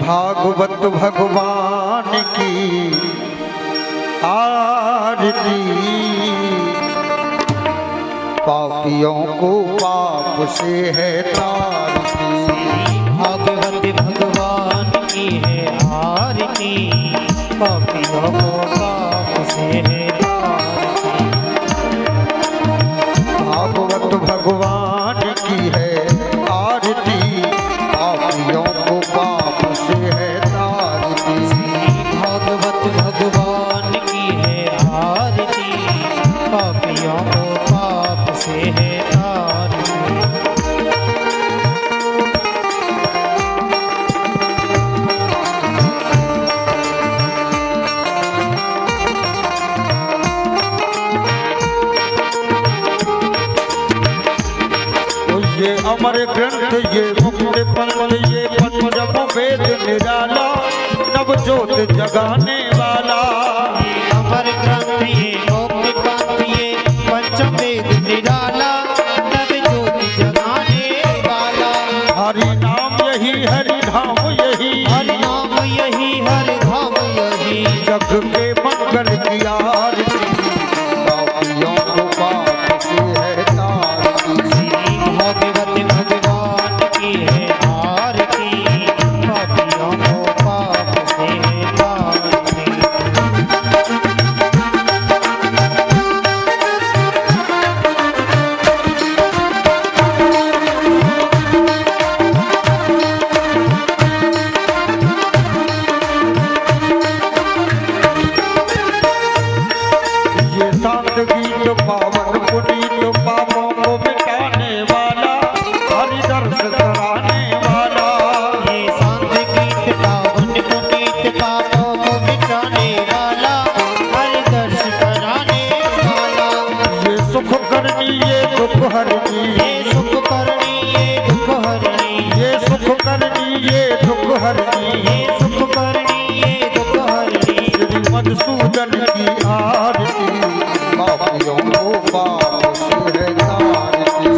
भागवत भगवान की आरती, पापियों को पाप से है तारती। भागवत भगवान की है आरती, पापियों को पाप से है तारती। भागवत भगवान की है आरती, पापियों को पाप से है तारती। भागवत भगवान की है आरती, पापियों को पाप से है तारती। ये अमर ग्रंथ, ये मुक्ति पंथ, ये पंचम वेद निराला, नव ज्योत जगाने वाला। ये अमर ग्रंथ, ये मुक्ति पंथ, ये पंचम वेद निराला, नव ज्योत जगाने वाला। हरि नाम यही, हरि धाम यही, हरि नाम यही, हरि धाम यही। जग के मंगल की आरती, पापियों को पाप से है तारती। भागवत भगवान की है आरती, पापियों को पाप से है तारती। ये शांत गीत पावन पुनीत, पापों को मिटाने वाला, हरि दर्श कराने वाला। ये शांत गीत पावन पुनीत, पापों को मिटाने वाला, हरि दर्श कराने वाला। ये सुख करनी, ये दुख हरनी, ये सुख करनी, ये दुख हरनी। ये सुख करनी, ये दुख हरनी। ये सुख करनी, ये दुख हरनी। श्री मधुसूदन की आरती, पापियों को पाप से है तारती।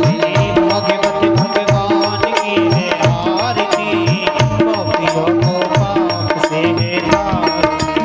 भागवत भगवान की है आरती, पापियों को पाप से है तारती।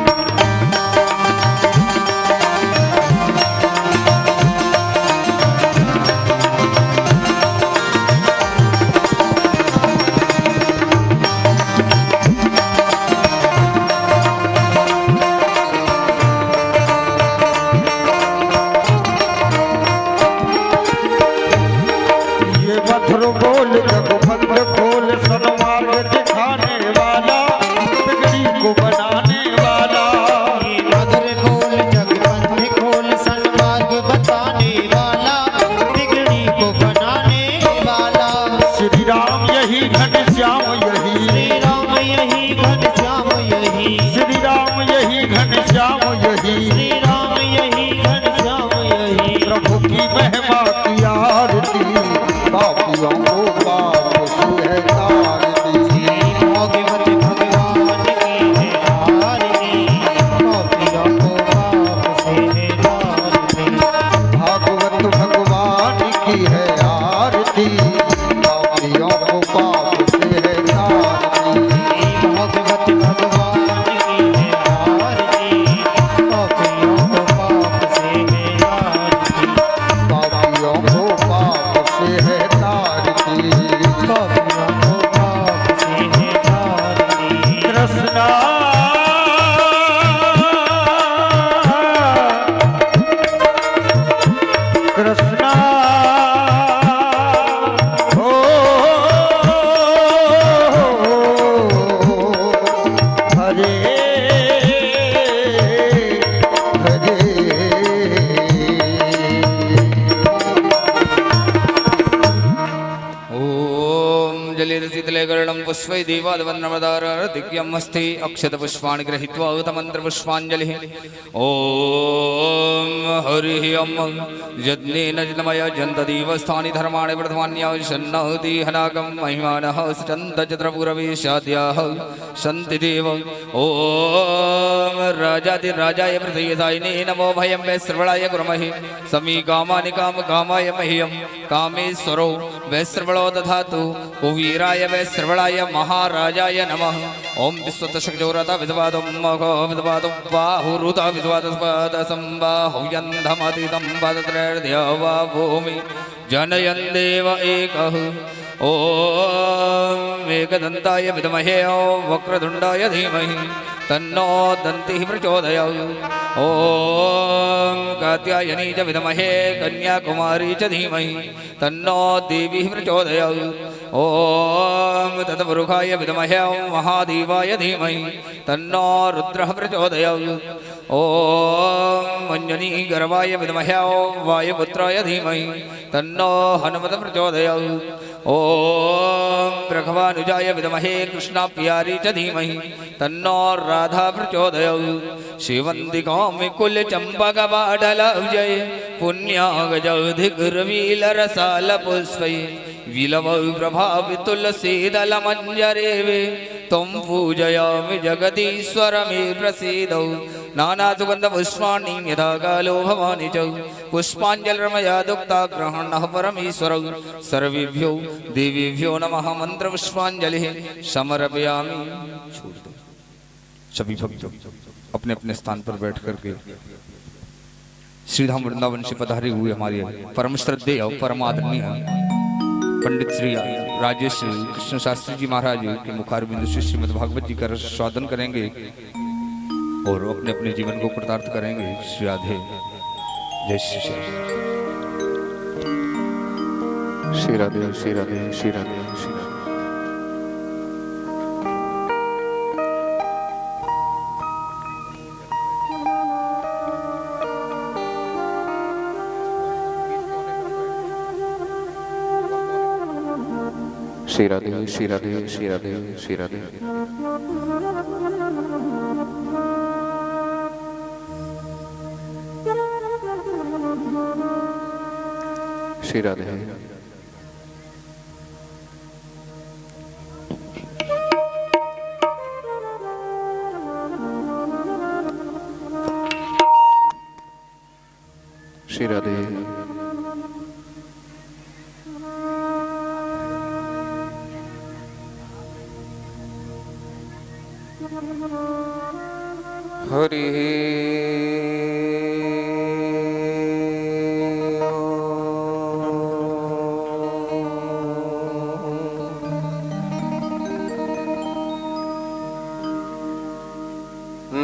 ये मधुर बोल जगबंद खोल, सन्मार्ग दिखाने वाला, बिगड़ी को बनाने वाला। ये मधुर बोल जगबंद खोल, सन्मार्ग बताने वाला, बिगड़ी को बनाने वाला। श्री राम यही घनश्याम यही, श्री राम यही घनश्याम यही। श्री राम यही घनश्याम यही, श्री राम यही घनश्याम यही। प्रभु की महिमा की आरती, पापियों को पाप से है तारती। भागवत भगवान की है आरती, पापियों को पाप से है तारती। भागवत भगवान की है आरती, पापियों को पाप से है तारती। भागवत भगवान की है आरती, पापियों को पाप से है तारती। पापियों को पाप से है तारती। पापियों को पाप से है तारती। कृष्णा कृष्णा ओ हरे हरे। ओम जलेन शीतले गरुडं पुष्पै देवादवन्नमदारदिग्यमस्ति अक्षतपुष्पाणि गृहीत्वा उतमन्त्रपुष्पाञ्जलिः। ओम हरिः ओम यज्ञेन जलमय जन्तदेवस्थानि धर्माणि प्रथमान्याशन्नोति हनागं महिमानः सन्तचत्रपुरवेशाद्याः सन्ति देव। ओम राजाधिराजाय पृथ्वीदायिने नमो भयं वै श्रवणाय गुरुमहि समी कामानि कामकामाय मह्यं कामेश्वरो वै श्रवणो दधातु कुवीराय वै श्रवणाय महाराजाय नमः। ओम विश्वतशक्तिरता विद्वादं मघो विद्वादं बाहुरुत विद्वादस्पदसंबाहुयन्धमतितं पदत्रैर्ध्य वा भूमि जनयन् देव एकः। ओम एकदन्ताय विद्महे वक्रतुण्डाय धीमहि तन्नो दन्तिः प्रचोदयात्। ओम कात्यायनी च विद्महे कन्याकुमारी च धीमहि तन्नो देवी प्रचोदयात्। ओम तत्पुरुषाय विद्महे महादेवाय धीमहि तन्नो रुद्रः प्रचोदयात्। ओम मंजनी गर्भाय विद्महे वायुपुत्राय धीमहि तन्नो हनुमत प्रचोदयात्। ओम प्रभवानुजाय विद्महे कृष्णाप्यारी च धीमहि तन्नो राधा प्रचोदयात्। शिवन्दिकामि कुलचम्पकपाटलविजय पुण्यागजौधिकुर्वीलरसालपुष्पै विलवौ प्रभावितुलसीदलमञ्जरेवे त्वं पूजयामि जगदीश्वर मे प्रसीदौ। नानासुगन्धपुष्पाणि यथा कालो भवानि च पुष्पाञ्जलिर्मया दुक्ता ग्रहणः परमेश्वरौ। सर्वेभ्यो देवीभ्यो नमः। मंत्रपुष्पाञ्जलिः समर्पयामि। सभी भक्त अपने अपने स्थान पर बैठ करके श्रीधाम वृंदावन से पधारे हुए हमारे परम श्रद्धेय परमादरणीय पंडित श्री राजेश कृष्ण शास्त्री जी महाराज के मुखारबिंद से श्रीमद् भागवत जी का स्वादन करेंगे और अपने अपने जीवन को कृतार्थ करेंगे। श्री राधे। जय श्री श्याम। श्री राधे श्री राधे श्री राधे श्री राधे। श्री राधे श्री राधे श्री राधे श्री राधे। श्री राधे। श्री राधे। हरि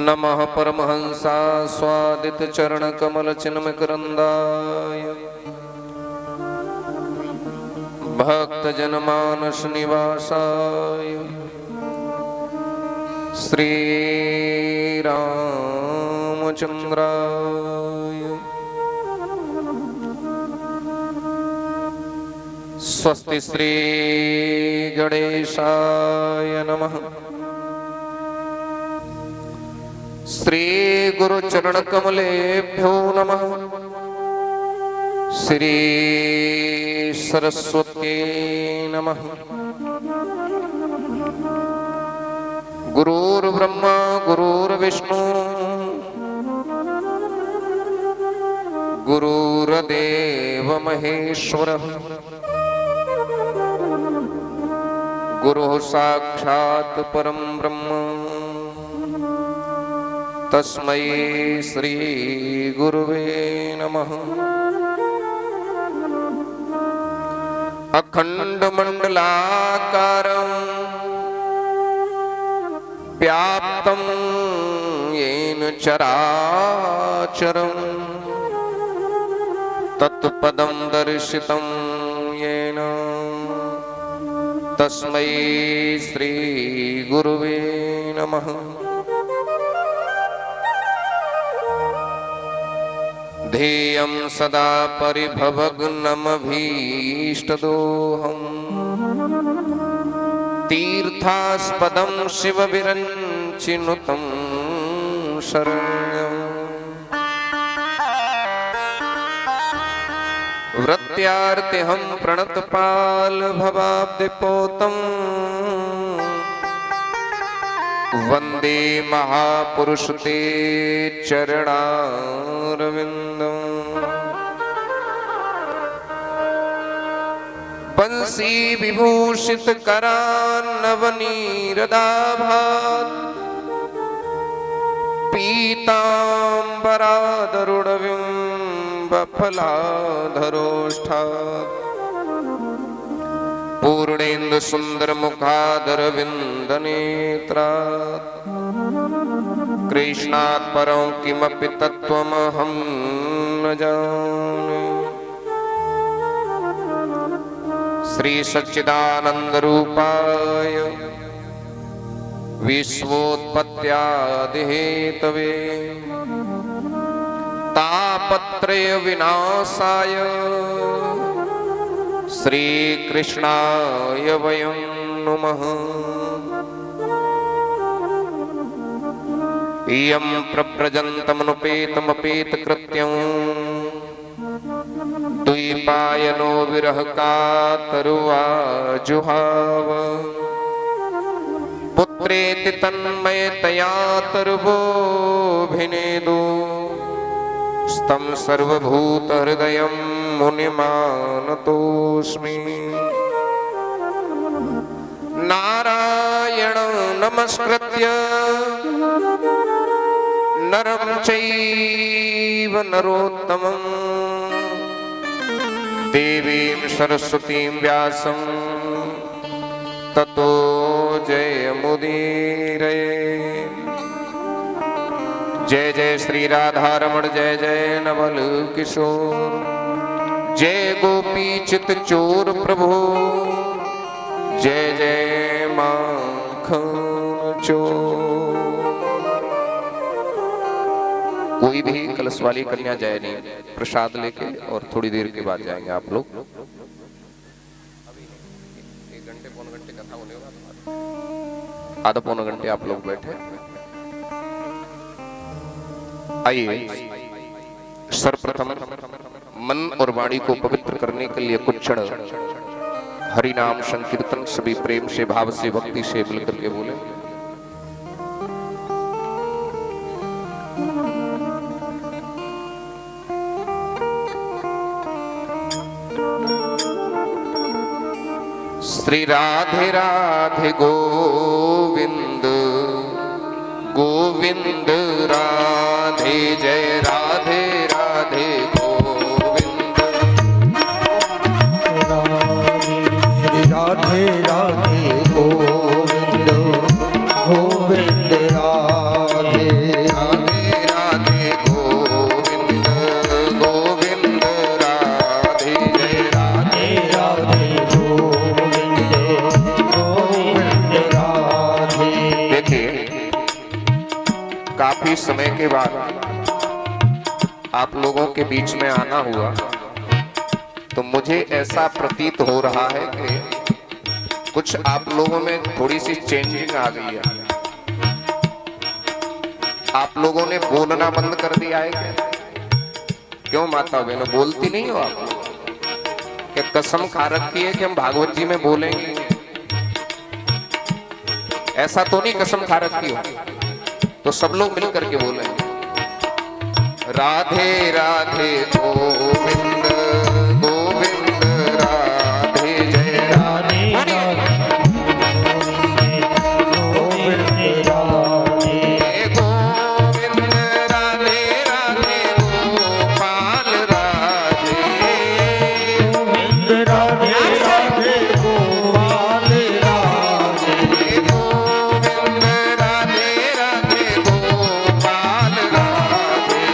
नमः परमहंसा स्वादित चरण कमल चिन्मय करंदाय भक्त जनमानस निवासाय श्री रामचंद्राय स्वस्ति श्री गणेशाय नमः। श्री गुरु चरण कमलेभ्यो नमः। श्री सरस्वती नमः। गुरुर्ब्रह्मा गुरुर्विष्णु गुरुर्देव महेश्वरः गुरुः साक्षात् परं ब्रह्म तस्मै श्री गुरुवे नमः। अखंड मंडलाकारं व्याप्तं येन चराचरं तत्पदं दर्शितं येन तस्मै श्री गुरुवे नमः। ध्येयं सदा परिभवग्नमभीष्टदोहम् तीर्थास्पदं शिवविरञ्चिनुतं शरण्यम् वृत्यार्तिहं प्रणतपाल भवाब्दिपोतं वंदे महापुरुष ते चरणारविंदम्। बंसी विभूषित करान्नवनीरदाभात् पीताम्बरादरुणबिम्बफलाधरोष्ठात् पूर्णेन्दु सुंदर मुखादरविन्दनेत्रात् कृष्णात् परं किमपि तत्त्वमहं न जाने। श्री सच्चिदानंद रूपाय विश्वोत्पत्त्यादिहेतवे तापत्रय विनाशाय श्री कृष्णाय वयं नुमः। इयं प्रव्रजन्तमनुपेतमपेतकृत्यं द्वैपायनो विरह कातरुवाजुहाव पुत्रेति तन्मयतया तर्वोऽभिनेदो स्तं सर्वभूतहृदयं मुनिमानतोऽस्मि। नारायणं नमस्कृत्य नरं चैव नरोत्तमं देवीं सरस्वतीं व्यासं ततो जयमुदीरये। जय जय श्री राधारमण जय जय नवल किशोर जय गोपी चित चोर प्रभु जय जय माखन चोर। कोई भी कलश वाली कन्या जाए नहीं, प्रसाद लेके और थोड़ी देर के बाद जाएंगे आप लोग। एक घंटे पौने घंटे कथा होने वाला, आधा पौने घंटे आप लोग बैठे। आइए सर्वप्रथम मन और वाणी को पवित्र करने के लिए कुछ क्षण हरि नाम संकीर्तन सभी प्रेम से भाव से भक्ति से मिलकर के बोले। श्री राधे राधे गोविंद गोविंद राधे जय राधे राधे गोविंद। श्री राधे राधे गोविंद गोविंद राधे राधे राधे गोविंद गोविंद राधे जय राधे राधे गोविंद गोविंद राधे। देखिए काफी समय के बाद आप लोगों के बीच में आना हुआ तो मुझे ऐसा प्रतीत हो रहा है कि कुछ आप लोगों में थोड़ी सी चेंजिंग आ गई है। आप लोगों ने बोलना बंद कर दिया है क्या? क्यों माता बहनों बोलती नहीं हो आप? क्या कसम खा रखी है कि हम भागवत जी में बोलेंगे? ऐसा तो नहीं कसम खा रखी हो? तो सब लोग मिल करके बोले राधे राधे गोविंद गोविंद राधे जय राधे गोविंद राधे गोविंद राधे राधे गोपाल राधे गोविंद राधे राधे गोपाल राधे गोविंद राधे राधे गोपाल राधे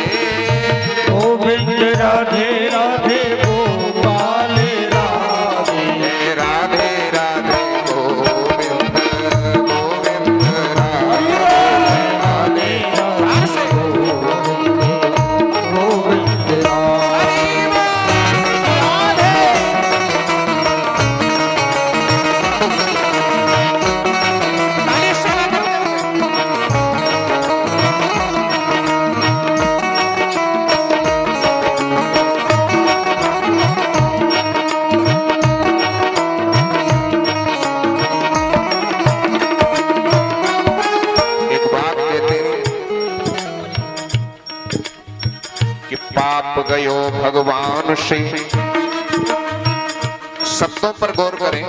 गोविंद राधे राधे गोपाल राधे राधे राधे गोविंद गोविंद राधे गोविंद राधे एक बात कहते हैं कि पाप गयो भगवान से शब्दों पर गौर करें।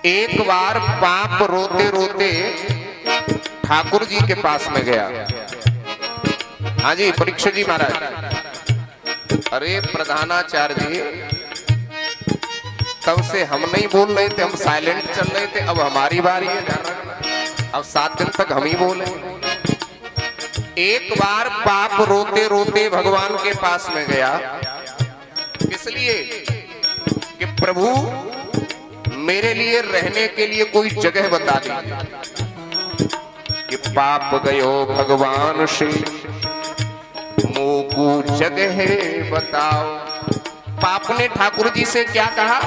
एक बार पाप रोते रोते ठाकुर जी के पास में गया। हाँ जी परीक्षित जी महाराज, अरे प्रधानाचार्य जी, तब से हम नहीं बोल रहे थे, हम साइलेंट चल रहे थे, अब हमारी बारी है, अब 7 दिन तक हम ही बोले। एक बार पाप रोते रोते भगवान के पास में गया, इसलिए कि प्रभु मेरे लिए रहने के लिए कोई जगह बता दी। कि पाप गयो भगवान से मोकू जगह बताओ। पाप ने ठाकुर जी से क्या कहा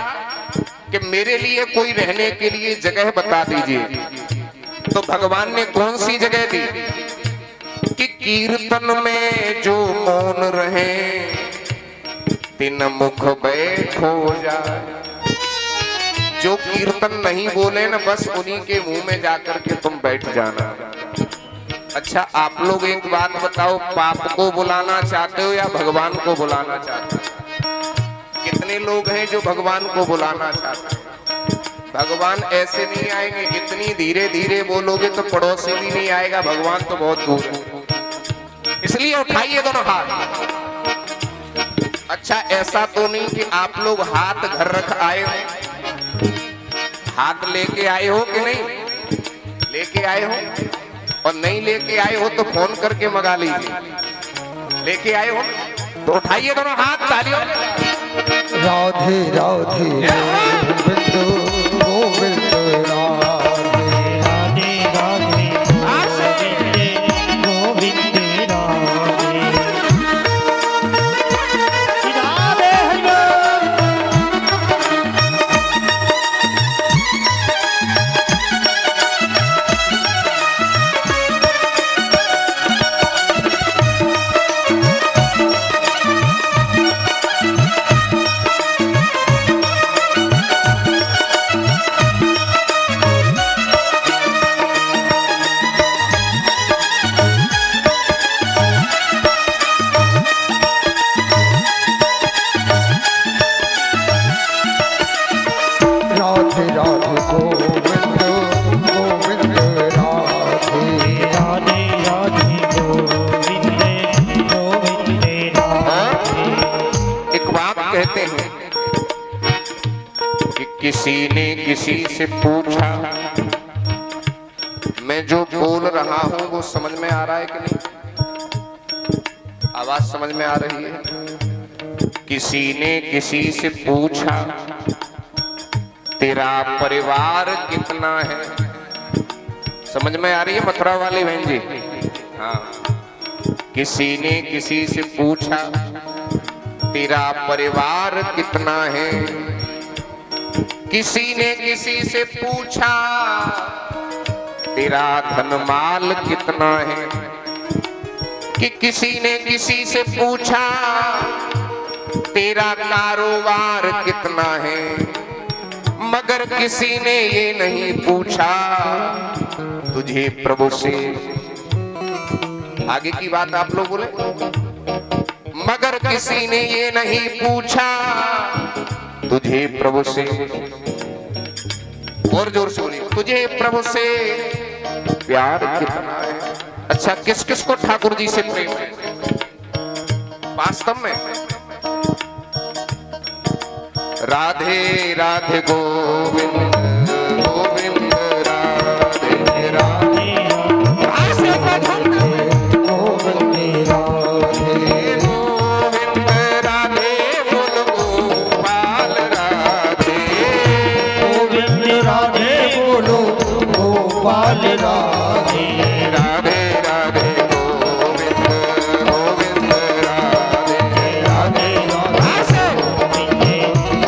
कि मेरे लिए कोई रहने के लिए जगह बता दीजिए। तो भगवान ने कौन सी जगह दी कि कीर्तन में जो मौन रहे तिन मुख बैठो जाए। जो कीर्तन नहीं बोले ना, बस उन्हीं के मुंह में जाकर के तुम बैठ जाना। अच्छा आप लोग एक बात बताओ, पाप को बुलाना चाहते हो या भगवान को बुलाना चाहते हो? कितने लोग हैं जो भगवान को बुलाना चाहते हैं? भगवान ऐसे नहीं आएंगे, इतनी धीरे धीरे बोलोगे तो पड़ोसी भी नहीं आएगा, भगवान तो बहुत दूर है। इसलिए उठाइए दोनों हाथ। अच्छा ऐसा तो नहीं कि आप लोग हाथ घर रख आए हो, हाथ लेके आए हो कि नहीं लेके आए हो? और नहीं लेके आए हो तो फोन करके मंगा लीजिए। लेके आए हो तो उठाइए दोनों हाथ, तालियों। राधे राधे गोविंद गोविंद राधे राधे राधे गोविंद गोविंद राधे राधे हरि राधे राधे गोविंद गोविंद राधे राधे राधे गोविंद गोविंद राधे। एक बात कहते हैं कि किसी ने किसी से पूछा, मैं जो बोल रहा हूं वो समझ में आ रहा है कि नहीं? आवाज समझ में आ रही है? किसी ने किसी से पूछा तेरा परिवार कितना है? समझ में आ रही है मथुरा वाली बहन जी? हाँ। किसी ने किसी से पूछा तेरा परिवार कितना है? किसी ने किसी से पूछा तेरा धन माल कितना है? कि किसी ने किसी से पूछा तेरा कारोबार कितना है? मगर किसी ने ये नहीं पूछा तुझे प्रभु से। आगे की बात आप लोग बोले। मगर किसी ने ये नहीं पूछा तुझे प्रभु से, और जोर से बोलिए, तुझे प्रभु से प्यार कितना है? अच्छा किस किस को ठाकुर जी से प्रेम है वास्तव में? राधे राधे गोविंद गोविंद राधे राधे गोविंद राधे गोविंद राधे बोल गोपाल राधे गोविंद राधे बोलो गोपाल राधे राधे राधे गोविंद गोविंद राधे राधे राधे राधे गोविंद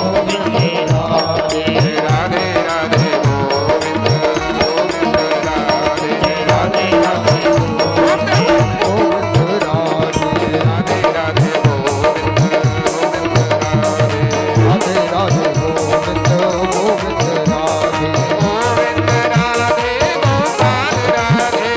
गोविंद राधे राधे गोविंद राधे राधे राधे गोविंद गोविंद राधे राधे राधे गोविंद गोविंद राधे गोविंद राधे गोपाल राधे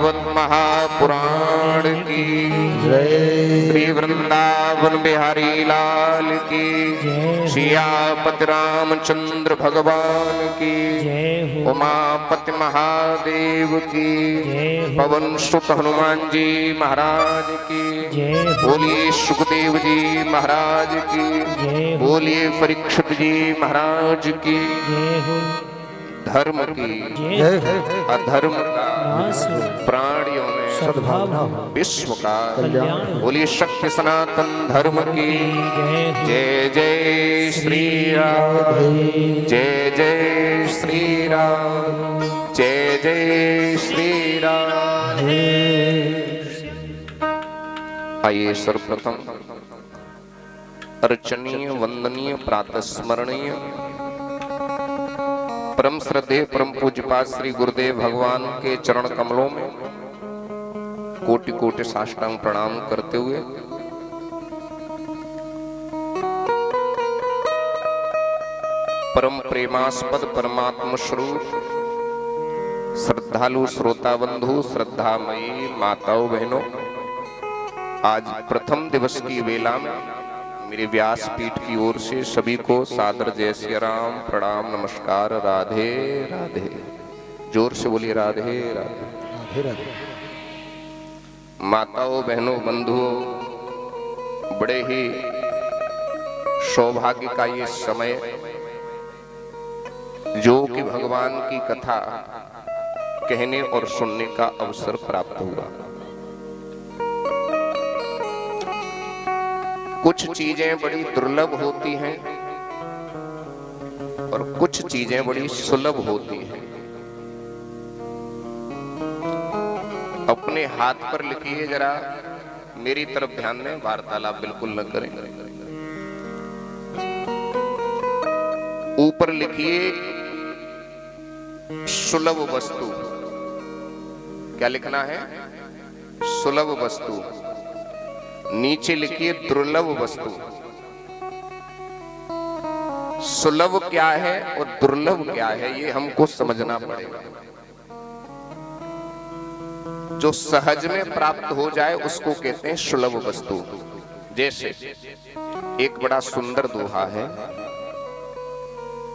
भागवत महापुराण की श्री वृंदावन बिहारी लाल की सियापति रामचंद्र भगवान की उमापति महादेव की पवन सुत हनुमान जी महाराज की बोलिए सुखदेव जी महाराज की बोलिए परीक्षित जी महाराज की धर्म की अधर्म का प्राणियों में सद्भावना विश्व का बोलिए शक्ति सनातन धर्म की जय जय श्री राम जय जय श्री राम जय जय श्री राम। आइए सर्वप्रथम अर्चनीय वंदनीय प्रातः स्मरणीय परम श्रद्धेय परम पूज्यपाद श्री गुरुदेव भगवान के चरण कमलों में कोटि कोटि साष्टांग प्रणाम करते हुए परम प्रेमास्पद परमात्म स्वरूप श्रद्धालु श्रोता बंधु श्रद्धामयी माताओं बहनों, आज प्रथम दिवस की वेला में मेरे व्यास पीठ की ओर से सभी को सादर जय श्री राम प्रणाम नमस्कार राधे राधे। जोर से बोलिए राधे राधे। राधे। माताओं बहनों बंधुओं, बड़े ही सौभाग्य का ये समय जो कि भगवान की कथा कहने और सुनने का अवसर प्राप्त हुआ। कुछ चीजें बड़ी दुर्लभ होती हैं और कुछ चीजें बड़ी सुलभ होती हैं। अपने हाथ पर लिखिए, जरा मेरी तरफ ध्यान दें, वार्तालाप बिल्कुल न करें। ऊपर लिखिए सुलभ वस्तु। क्या लिखना है? सुलभ वस्तु। नीचे लिखिए दुर्लभ वस्तु। सुलभ क्या है और दुर्लभ क्या है, ये हमको समझना पड़ेगा। जो सहज में प्राप्त हो जाए उसको कहते हैं सुलभ वस्तु। जैसे एक बड़ा सुंदर दोहा है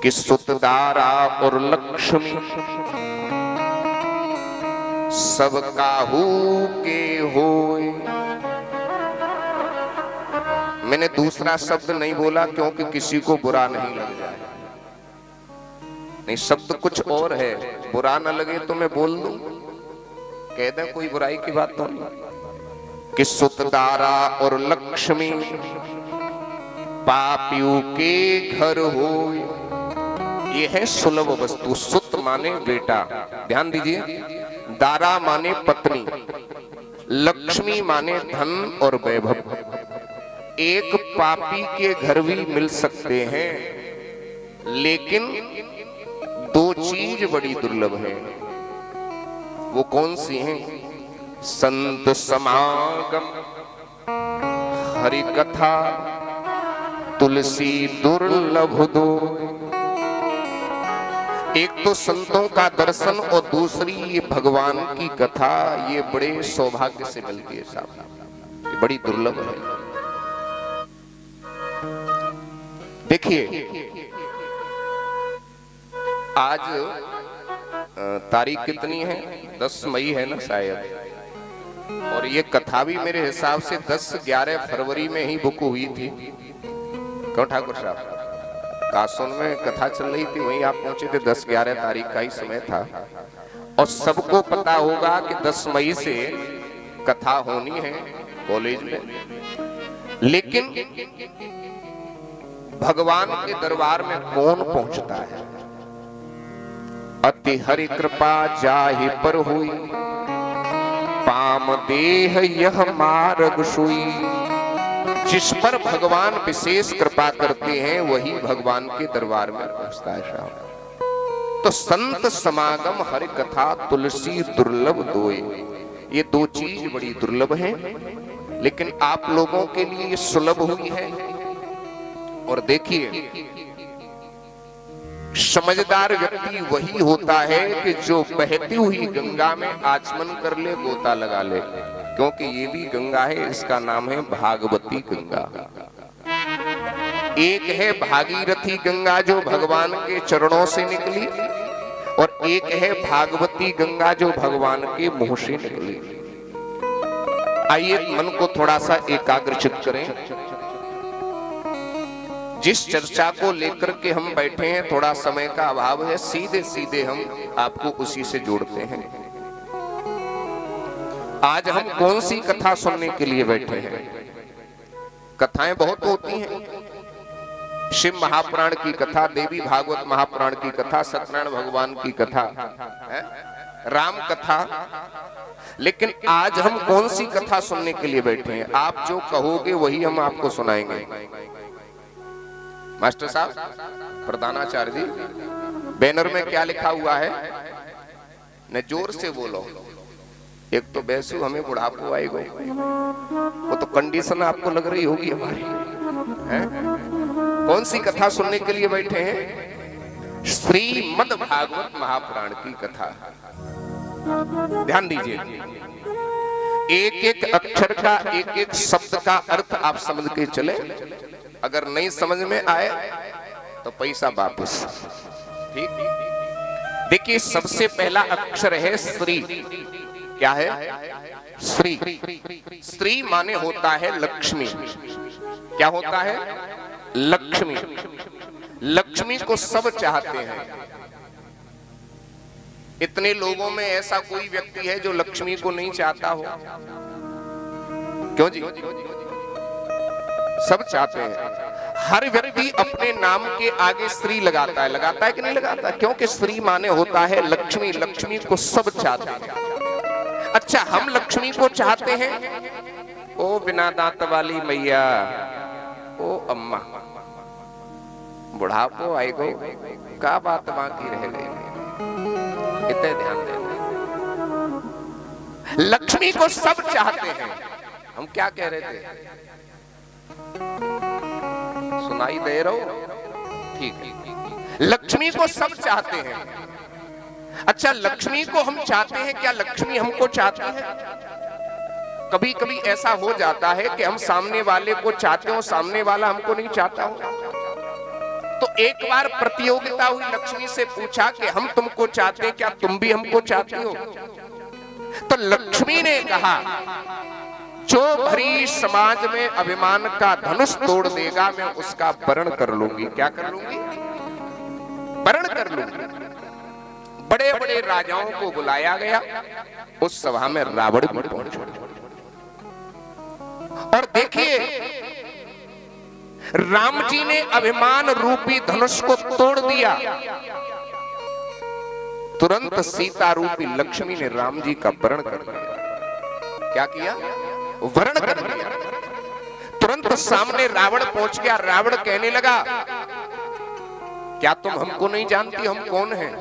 कि सुतदारा और लक्ष्मी सब काहू के होए। मैंने दूसरा शब्द नहीं बोला क्योंकि किसी को बुरा नहीं लग जाए। नहीं, शब्द कुछ और है, बुरा न लगे तो मैं बोल दूं, कह दे, कोई बुराई की बात तो नहीं। कि सुतदारा और लक्ष्मी पापियों के घर हो, ये है सुलभ वस्तु। सुत माने बेटा, ध्यान दीजिए। दारा माने पत्नी, लक्ष्मी माने धन और वैभव। एक पापी के घर भी मिल सकते हैं, लेकिन दो चीज बड़ी दुर्लभ है। वो कौन सी हैं? संत समागम, हरि कथा, तुलसी दुर्लभ दो। एक तो संतों का दर्शन और दूसरी ये भगवान की कथा, ये बड़े सौभाग्य से मिलती है साहब, ये बड़ी दुर्लभ है। देखिए, आज तारीख कितनी है? 10 मई है ना शायद। और ये कथा भी मेरे हिसाब से 10-11 फरवरी में ही बुक हुई थी। क्यों ठाकुर साहब? कासोन में कथा चल रही थी, वहीं आप पहुंचे थे। 10-11 तारीख का ही समय था। और सबको पता होगा कि 10 मई से कथा होनी है कॉलेज में। लेकिन भगवान के दरबार में कौन पहुंचता है? अति हरि कृपा जाहि पर हुई, पाम देह यह मार्ग सोई। जिस पर भगवान विशेष कृपा करते हैं वही भगवान के दरबार में पहुंचता है साहब। तो संत समागम, हरि कथा, तुलसी दुर्लभ दोए, ये दो चीज बड़ी दुर्लभ हैं, लेकिन आप लोगों के लिए ये सुलभ हुई है। और देखिए, समझदार व्यक्ति वही होता है कि जो बहती हुई गंगा में आचमन कर ले, गोता लगा ले, क्योंकि ये भी गंगा है, इसका नाम है भागवती गंगा। एक है भागीरथी गंगा जो भगवान के चरणों से निकली, और एक है भागवती गंगा जो भगवान के मुंह से निकली। आइए मन को थोड़ा सा एकाग्रचित करें। जिस चर्चा को लेकर के हम बैठे हैं, थोड़ा समय का अभाव है, सीधे सीधे हम आपको उसी से जोड़ते हैं। आज हम कौन सी कथा सुनने के लिए बैठे हैं? कथाएं बहुत होती हैं, शिव महापुराण की कथा, देवी भागवत महापुराण की कथा, सत्यनारायण भगवान की कथा, राम कथा, लेकिन आज हम कौन सी कथा सुनने के लिए बैठे हैं? आप जो कहोगे वही हम आपको सुनाएंगे। मास्टर साहब, प्रधानाचार्य जी, बैनर में क्या लिखा हुआ है? न जोर से बोलो। एक तो बैसू हमें बुढ़ापो आएगा, वो तो कंडीशन आपको लग रही होगी हमारी है? कौन सी कथा सुनने के लिए बैठे हैं? श्रीमद् भागवत महापुराण की कथा। ध्यान दीजिए, एक एक अक्षर का, एक एक शब्द का अर्थ आप समझ के चले। अगर नहीं समझ में आए तो पैसा वापस। ठीक? देखिए, सबसे पहला अक्षर है श्री। क्या है? श्री। श्री माने होता है लक्ष्मी। क्या होता है? लक्ष्मी। लक्ष्मी को सब चाहते हैं। इतने लोगों में ऐसा कोई व्यक्ति है जो लक्ष्मी को नहीं चाहता हो? क्यों जी? सब चाहते हैं। हर व्यक्ति अपने नाम के आगे श्री लगाता है कि नहीं लगाता? क्योंकि श्री माने होता है लक्ष्मी। लक्ष्मी को सब चाहते हैं। अच्छा, हम लक्ष्मी को चाहते हैं। ओ बिना दांत वाली मैया, ओ अम्मा, बुढ़ापो आएगो, का बात बाकी रह गई, इतने ध्यान दें। लक्ष्मी को सब चाहते हैं। हम क्या कह रहे थे? सुनाई दे रहे हो? ठीक है। लक्ष्मी को सब चाहते हैं। अच्छा, लक्ष्मी को हम चाहते हैं, क्या लक्ष्मी हमको चाहती है? कभी कभी ऐसा हो जाता है कि हम सामने वाले को चाहते हो, सामने वाला हमको नहीं चाहता हो। तो एक बार प्रतियोगिता हुई, लक्ष्मी से पूछा कि हम तुमको चाहते हैं, क्या तुम भी हमको चाहती हो? तो लक्ष्मी ने कहा, जो भरी समाज में अभिमान का धनुष तोड़ देगा, मैं उसका वरण कर लूंगी। क्या कर लूंगी? वरण कर लूंगी। बड़े बड़े राजाओं को बुलाया गया। उस सभा में रावण भी पहुंचा। और देखिए, राम जी ने अभिमान रूपी धनुष को तोड़ दिया। तुरंत सीता रूपी लक्ष्मी ने राम जी का वरण कर दिया। क्या किया? वरण कर दिया। तुरंत सामने रावण पहुंच गया। रावण कहने लगा, क्या तुम हमको नहीं जानती, हम कौन हैं?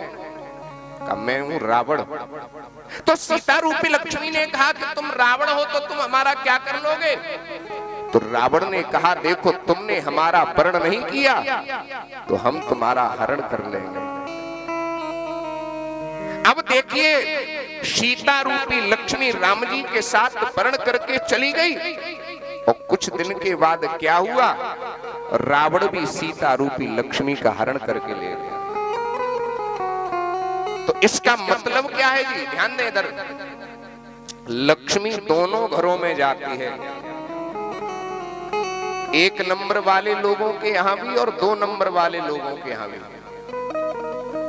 कहा, मैं हूं रावण। तो सीता रूपी लक्ष्मी ने कहा कि तुम रावण हो तो तुम हमारा क्या कर लोगे? तो रावण ने कहा, देखो, तुमने हमारा वरण नहीं किया तो हम तुम्हारा हरण कर लेंगे। अब देखिए, सीता रूपी लक्ष्मी राम जी के साथ वरण करके चली गई, और कुछ दिन के बाद क्या हुआ? रावण भी सीता रूपी लक्ष्मी का हरण करके ले गया। तो इसका मतलब क्या है जी? ध्यान दें इधर। लक्ष्मी दोनों घरों में जाती है। एक नंबर वाले लोगों के यहां भी और 2 नंबर वाले लोगों के यहां भी।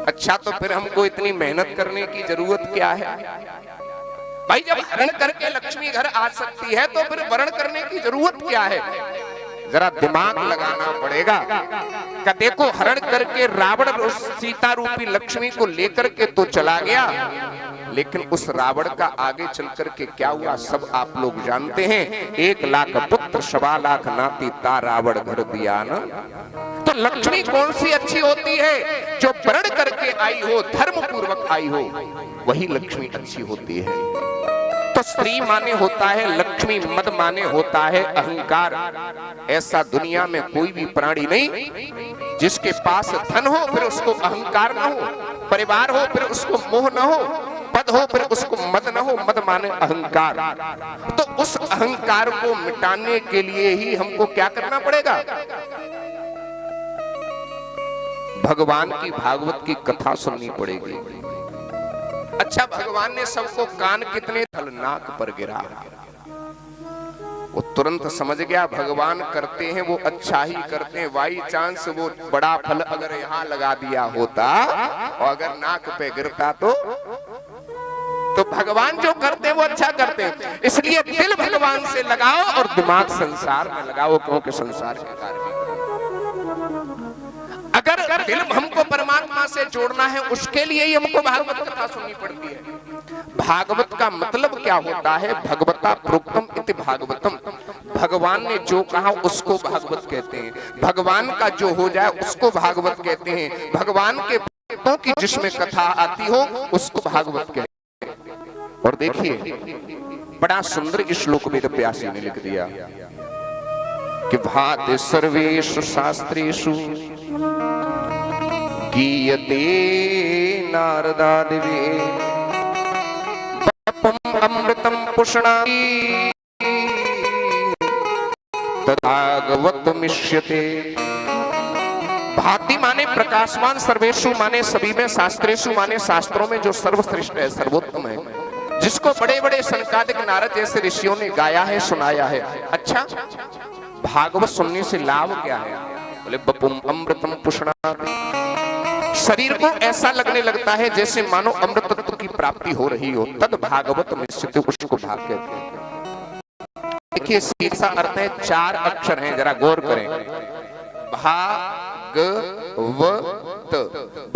अच्छा, तो फिर हमको इतनी मेहनत करने की जरूरत क्या है भाई? जब हरण करके लक्ष्मी घर आ सकती है तो फिर वरण करने की जरूरत क्या है? जरा दिमाग लगाना पड़ेगा। का देखो, हरण करके रावण सीता रूपी लक्ष्मी को लेकर के तो चला गया, लेकिन उस रावण का आगे चल करके क्या हुआ सब आप लोग जानते हैं। 1 लाख पुत्र 1.25 लाख नाती ता रावण घर दिया ना। तो लक्ष्मी कौन सी अच्छी होती है? जो वरण करके आई हो, धर्म पूर्वक आई हो, वही लक्ष्मी अच्छी होती है। तो तो स्त्री माने होता है लक्ष्मी, मद माने होता है अहंकार। ऐसा दुनिया में कोई भी प्राणी नहीं जिसके पास धन हो फिर उसको अहंकार ना हो, परिवार हो फिर उसको मोह ना हो, पद हो फिर उसको मद ना हो। मद माने अहंकार। तो उस अहंकार को मिटाने के लिए ही हमको क्या करना पड़ेगा? भगवान की भागवत की कथा सुननी पड़ेगी। अच्छा, भगवान ने सबको कान कितने थल नाक पर गिरा, वो तुरंत समझ गया भगवान करते हैं वो अच्छा ही करते हैं। बाई चांस वो बड़ा फल अगर यहां लगा दिया होता और अगर नाक पे गिरता तो भगवान जो करते हैं वो अच्छा करते हैं। इसलिए दिल भगवान से लगाओ और दिमाग संसार में लगाओ, क्योंकि संसार के कार्य अगर दिल हमको परमात्मा से जोड़ना है उसके लिए ही हमको भागवत कथा सुननी पड़ती है। भागवत का मतलब क्या होता है? भगवता प्रोक्तम इति भागवतम। भगवान ने जो कहा उसको भागवत कहते हैं। भगवान का जो हो जाए उसको भागवत कहते हैं। भगवान के भक्तों की जिसमें कथा आती हो उसको भागवत कहते हैं। और देखिए बड़ा सुंदर श्लोक वेद व्यासी ने लिख दिया कि भाति सर्वेषु शास्त्रेषु गीयते नारदादिवे बपम अमृतम पुष्णाति तद्भागवत मिष्यते। भाति माने प्रकाशमान, सर्वेषु माने सभी में, शास्त्रेषु माने शास्त्रों में जो सर्वश्रेष्ठ है, सर्वोत्तम है, जिसको बड़े बड़े सनकादिक नारद जैसे ऋषियों ने गाया है, सुनाया है। अच्छा, भागवत सुनने से लाभ क्या है? बोले बपुम अमृतम पुष्णाति। शरीर को ऐसा लगने लगता है जैसे मानो अमृत तत्व की प्राप्ति हो रही हो। तद भागवत मिष्यते, उसको भाग कहते हैं। देखिए सीधा अर्थ है, 4 अक्षर हैं, जरा गौर करें। भागवत,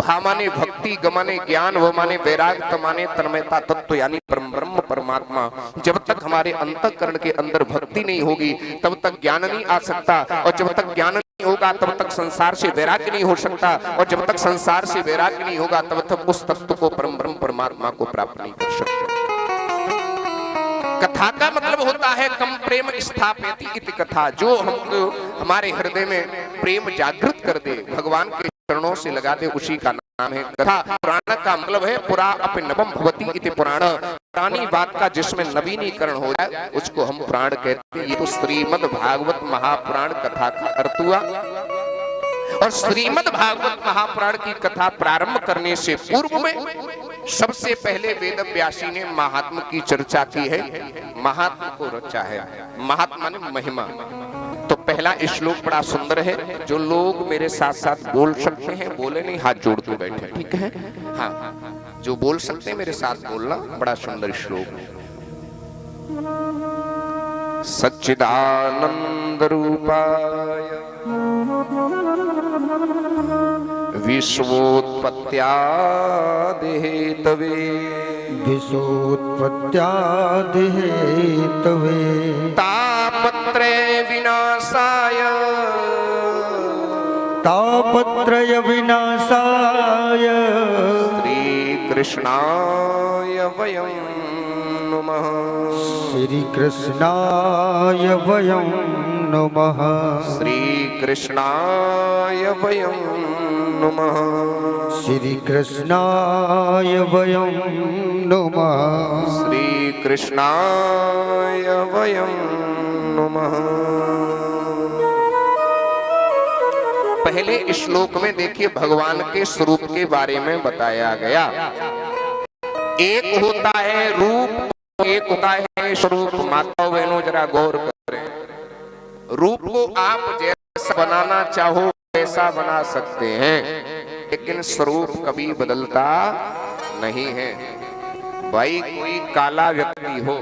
भा माने भक्ति, ग माने ज्ञान, व माने वैराग, त माने तन्मयता, तत्व यानी परम ब्रह्म परमात्मा। जब तक हमारे अंतःकरण के अंदर भक्ति नहीं होगी तब तक ज्ञान नहीं आ सकता, और जब तक ज्ञान नहीं होगा तब तक संसार से वैराग्य नहीं हो सकता, और जब तक संसार से वैराग्य नहीं होगा तब तक उस तत्व को, परम ब्रह्म परमात्मा को प्राप्त नहीं कर सकते। कथा का मतलब होता है कम प्रेम स्थापयति इति कथा, जो हमको हमारे हृदय में प्रेम जागृत कर दे, भगवान के चरणों से लगा दे, उसी का नाम है कथा। पुराण का मतलब है पुरा अपि नवम भवति इति पुराण। पुरानी बात का जिसमें नवीनीकरण हो जाए उसको हम पुराण कहते हैं। ये तो श्रीमद् भागवत महापुराण कथा का अर्थ हुआ। और श्रीमद् भागवत महापुराण की कथा प्रारंभ करने से पूर्व में सबसे पहले वेद व्यासी ने महात्मा की चर्चा की है, महात्मा को रचा है। महात्मा ने महिमा। तो पहला श्लोक बड़ा सुंदर है, जो लोग मेरे साथ साथ बोल सकते हैं बोले, नहीं हाथ जोड़ के बैठे, ठीक है? हाँ, जो बोल सकते हैं मेरे साथ बोलना। बड़ा सुंदर श्लोक है। सच्चिदानंद रूपाय विश्वोत्पत्त्यादिहेतवे तापत्रय विनाशाय श्री कृष्णाय वयं नमः। श्री कृष्णाय वयं नमः। श्री कृष्णाय वयं नमः। श्री कृष्णाय वयं नमः। श्री कृष्णाय वयं नमः। पहले श्लोक में देखिए भगवान के स्वरूप के बारे में बताया गया। एक होता है रूप, एक होता है स्वरूप। माताओं बहनों जरा गौर करें, रूप को आप जैसा बनाना चाहो वैसा बना सकते हैं, लेकिन स्वरूप कभी बदलता नहीं है। भाई कोई काला व्यक्ति हो,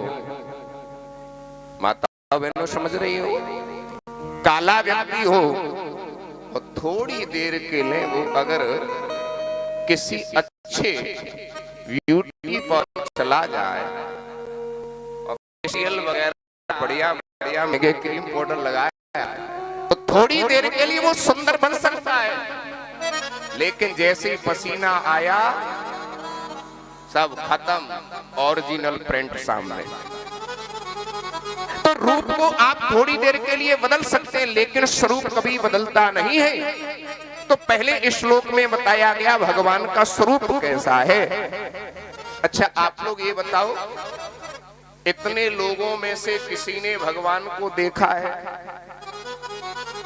माताओं बहनों समझ रही हो, काला व्यक्ति हो और थोड़ी देर के लिए वो अगर किसी अच्छे ब्यूटी पार्लर चला जाए और फेशियल वगैरह बढ़िया बढ़िया मेगे क्रीम पाउडर लगाया तो थोड़ी देर के लिए वो सुंदर बन सकता है, लेकिन जैसे ही पसीना आया सब खत्म, ओरिजिनल प्रिंट सामने। तो रूप को आप थोड़ी देर के लिए बदल सकते हैं, लेकिन स्वरूप कभी बदलता नहीं है। तो पहले श्लोक में बताया गया भगवान का स्वरूप कैसा है। अच्छा आप लोग ये बताओ, इतने लोगों में से किसी ने भगवान को देखा है?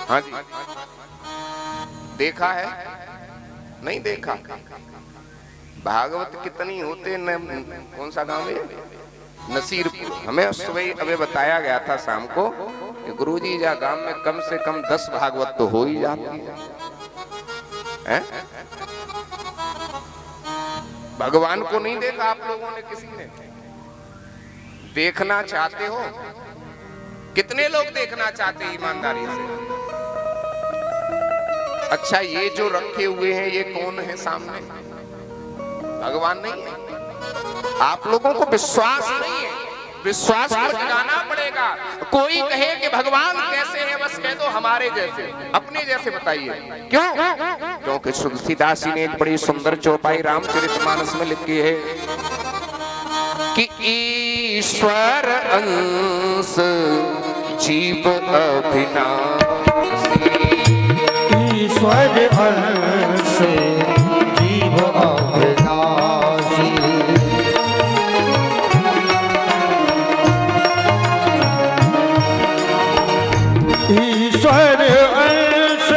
हाँ जी, देखा है? नहीं देखा। भागवत कितनी होते न, कौन सा गांव है? नसीरपुर। हमें सुबह अभी बताया गया था शाम को कि गुरुजी जा गांव में कम से कम 10 भागवत तो हो ही जाती है। भगवान को नहीं देखा आप लोगों ने? किसी ने देखना चाहते हो? कितने लोग देखना चाहते हैं ईमानदारी से? अच्छा ये जो रखे हुए हैं ये कौन है सामने? भगवान नहीं है? आप लोगों को विश्वास नहीं है, विश्वास को जगाना पड़ेगा। कोई कहे कि भगवान कैसे है, बस कह दो हमारे जैसे, अपने जैसे बताइए। क्यों? क्योंकि तुलसीदास जी ने एक बड़ी सुंदर चौपाई रामचरितमानस में लिखी है कि ईश्वर अंश जीव अविनाशी, ईश्वर अंश जीव अविनाशी, ईश्वर अंश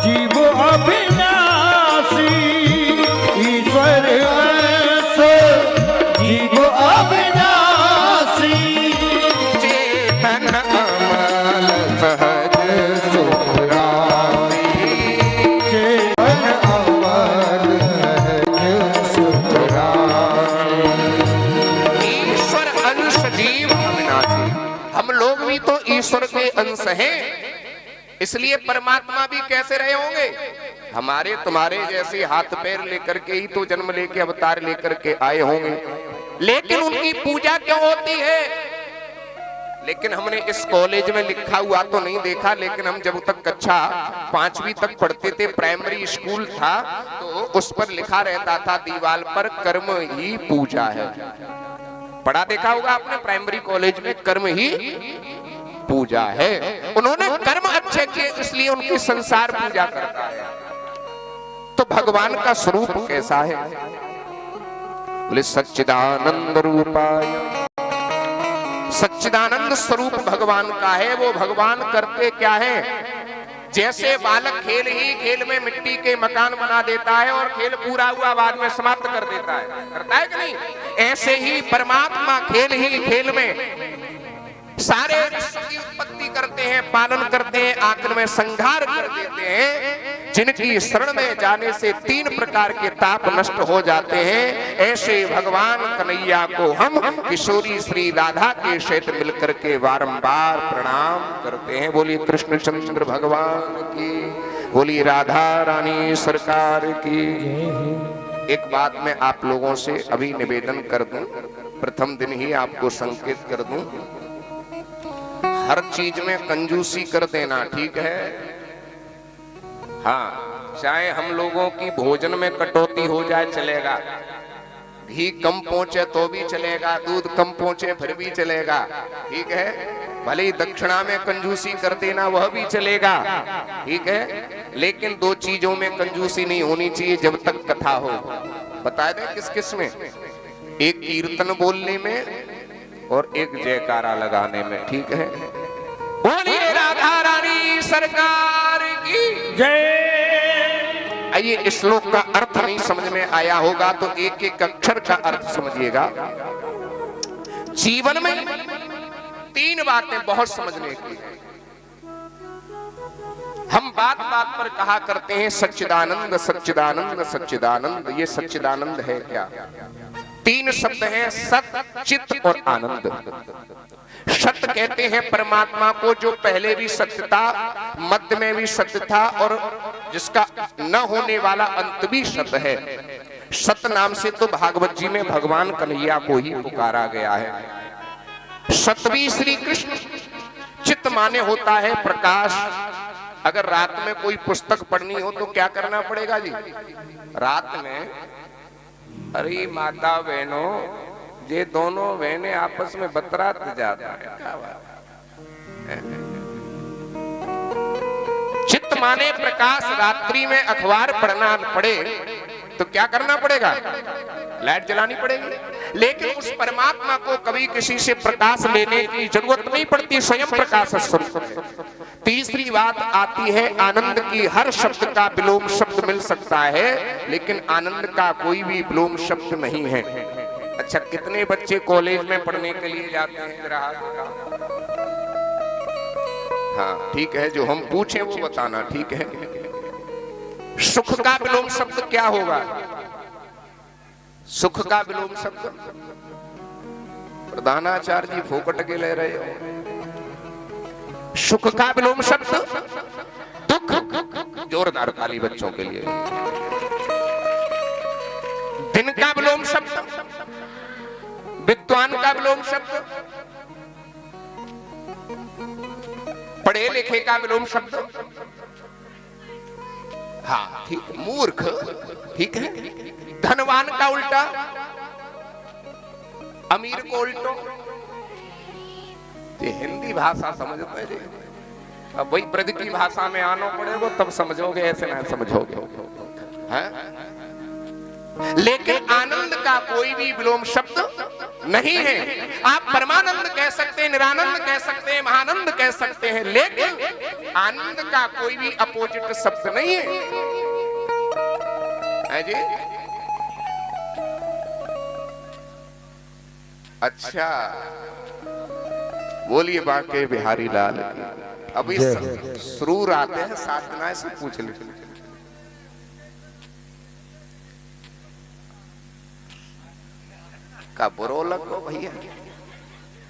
जीव अविनाशी, ईश्वर अंश जीव अविनाशी, चेतन अमल सहज सुखराई, चेतन अमल सहज सुखराई। ईश्वर अंश जीव अविनाशी। हम लोग भी तो ईश्वर के अंश हैं, इसलिए परमात्मा भी कैसे रहे होंगे? हमारे तुम्हारे जैसे हाथ पैर लेकर के ही तो जन्म लेके अवतार लेकर के आए होंगे। लेकिन उनकी पूजा क्यों होती है? लेकिन हमने इस कॉलेज में लिखा हुआ तो नहीं देखा, लेकिन हम जब तक कक्षा 5वीं तक पढ़ते थे, प्राइमरी स्कूल था, तो उस पर लिखा रहता था दीवार पर, कर्म ही पूजा है। पढ़ा देखा होगा आपने प्राइमरी कॉलेज में, कर्म ही पूजा है। उन्होंने कर्म अच्छे किए इसलिए उनकी संसार पूजा करता है। तो भगवान का स्वरूप कैसा है? बोले सच्चिदानंद रूपाय। सच्चिदानंद स्वरूप भगवान का है। वो भगवान करते क्या है? जैसे बालक खेल ही खेल में मिट्टी के मकान बना देता है और खेल पूरा हुआ बाद में समाप्त कर देता है, करता है कि नहीं? ऐसे ही परमात्मा खेल ही खेल में सारे विश्व की उत्पत्ति करते हैं, पालन करते हैं, आखिर में संहार कर देते हैं। जिनकी शरण में जाने से 3 प्रकार के ताप नष्ट हो जाते हैं, ऐसे भगवान कन्हैया को हम किशोरी श्री राधा के क्षेत्र मिलकर के बारंबार प्रणाम करते हैं। बोलिए कृष्णचंद्र भगवान की, बोलिए राधा रानी सरकार की। एक बात मैं आप लोगों से अभी निवेदन कर दूं, प्रथम दिन ही आपको संकेत कर दूं, हर चीज में कंजूसी कर देना ठीक है। हाँ, चाहे हम लोगों की भोजन में कटौती हो जाए चलेगा, घी कम पहुंचे तो भी चलेगा, दूध कम पहुंचे फिर भी चलेगा, ठीक है। भले ही दक्षिणा में कंजूसी कर देना वह भी चलेगा, ठीक है। लेकिन 2 चीजों में कंजूसी नहीं होनी चाहिए जब तक कथा हो। बता दें किस किस में? एक कीर्तन बोलने में और एक जयकारा लगाने में, ठीक है। बोलिए राधा रानी सरकार की जय। आइए, इस श्लोक का अर्थ नहीं समझ में आया होगा तो एक एक अक्षर का अर्थ समझिएगा। जीवन में 3 बातें बहुत समझने की है। हम बात बात पर कहा करते हैं सच्चिदानंद सच्चिदानंद सच्चिदानंद। ये सच्चिदानंद है क्या? 3 शब्द हैं, सत, चित और आनंद। सत्य कहते हैं परमात्मा को जो पहले भी सत्य था, मध्य में भी सत्य था और जिसका न होने वाला अंत भी सत्य है। सत्य नाम से तो भागवत जी में भगवान कन्हैया को ही पुकारा गया है। सत्य भी श्री कृष्ण। चित माने होता है प्रकाश, अगर रात में कोई पुस्तक पढ़नी हो तो क्या करना पड़ेगा जी? रात में, अरे माता बहनों, ये दोनों बहनें आपस में बतरात जाता है, क्या बात है? चित्त माने प्रकाश, रात्रि में अखबार पढ़ना पड़े तो क्या करना पड़ेगा? लाइट जलानी पड़ेगी। लेकिन उस परमात्मा को कभी किसी से प्रकाश लेने की जरूरत नहीं पड़ती, स्वयं प्रकाश स्वरूप। तीसरी बात आती है आनंद की। हर शब्द का विलोम शब्द मिल सकता है, लेकिन आनंद का कोई भी विलोम शब्द नहीं है। अच्छा, कितने बच्चे कॉलेज में पढ़ने के लिए जाते हैं? जरा हाथ उठाओ। हाँ ठीक है, जो हम पूछे वो बताना, ठीक है। सुख का विलोम शब्द क्या होगा? सुख का विलोम शब्द प्रधानाचार्य जी फोकट के ले रहे हो। सुख का विलोम शब्द दुख। जोरदार ताली बच्चों के लिए। दिन का विलोम शब्द, विद्वान का विलोम शब्द, पढ़े लिखे का विलोम शब्द, हाँ ठीक, मूर्ख, ठीक है। धनवान का उल्टा, अमीर को उल्टो। ये हिंदी भाषा समझते हैं जी। अब वही ब्रज की भाषा में आना पड़ेगा तब समझोगे, ऐसे ना समझोगे, है? लेकिन आनंद का कोई भी विलोम शब्द नहीं है। आप परमानंद कह सकते हैं, निरानंद कह सकते हैं, महानंद कह सकते हैं, लेकिन आनंद का कोई भी अपोजिट शब्द नहीं है जी। अच्छा, बोलिए बांके बिहारी लाल की। अभी सुरूर आते हैं, साधना से पूछ ले। का बुरो लगो भैया।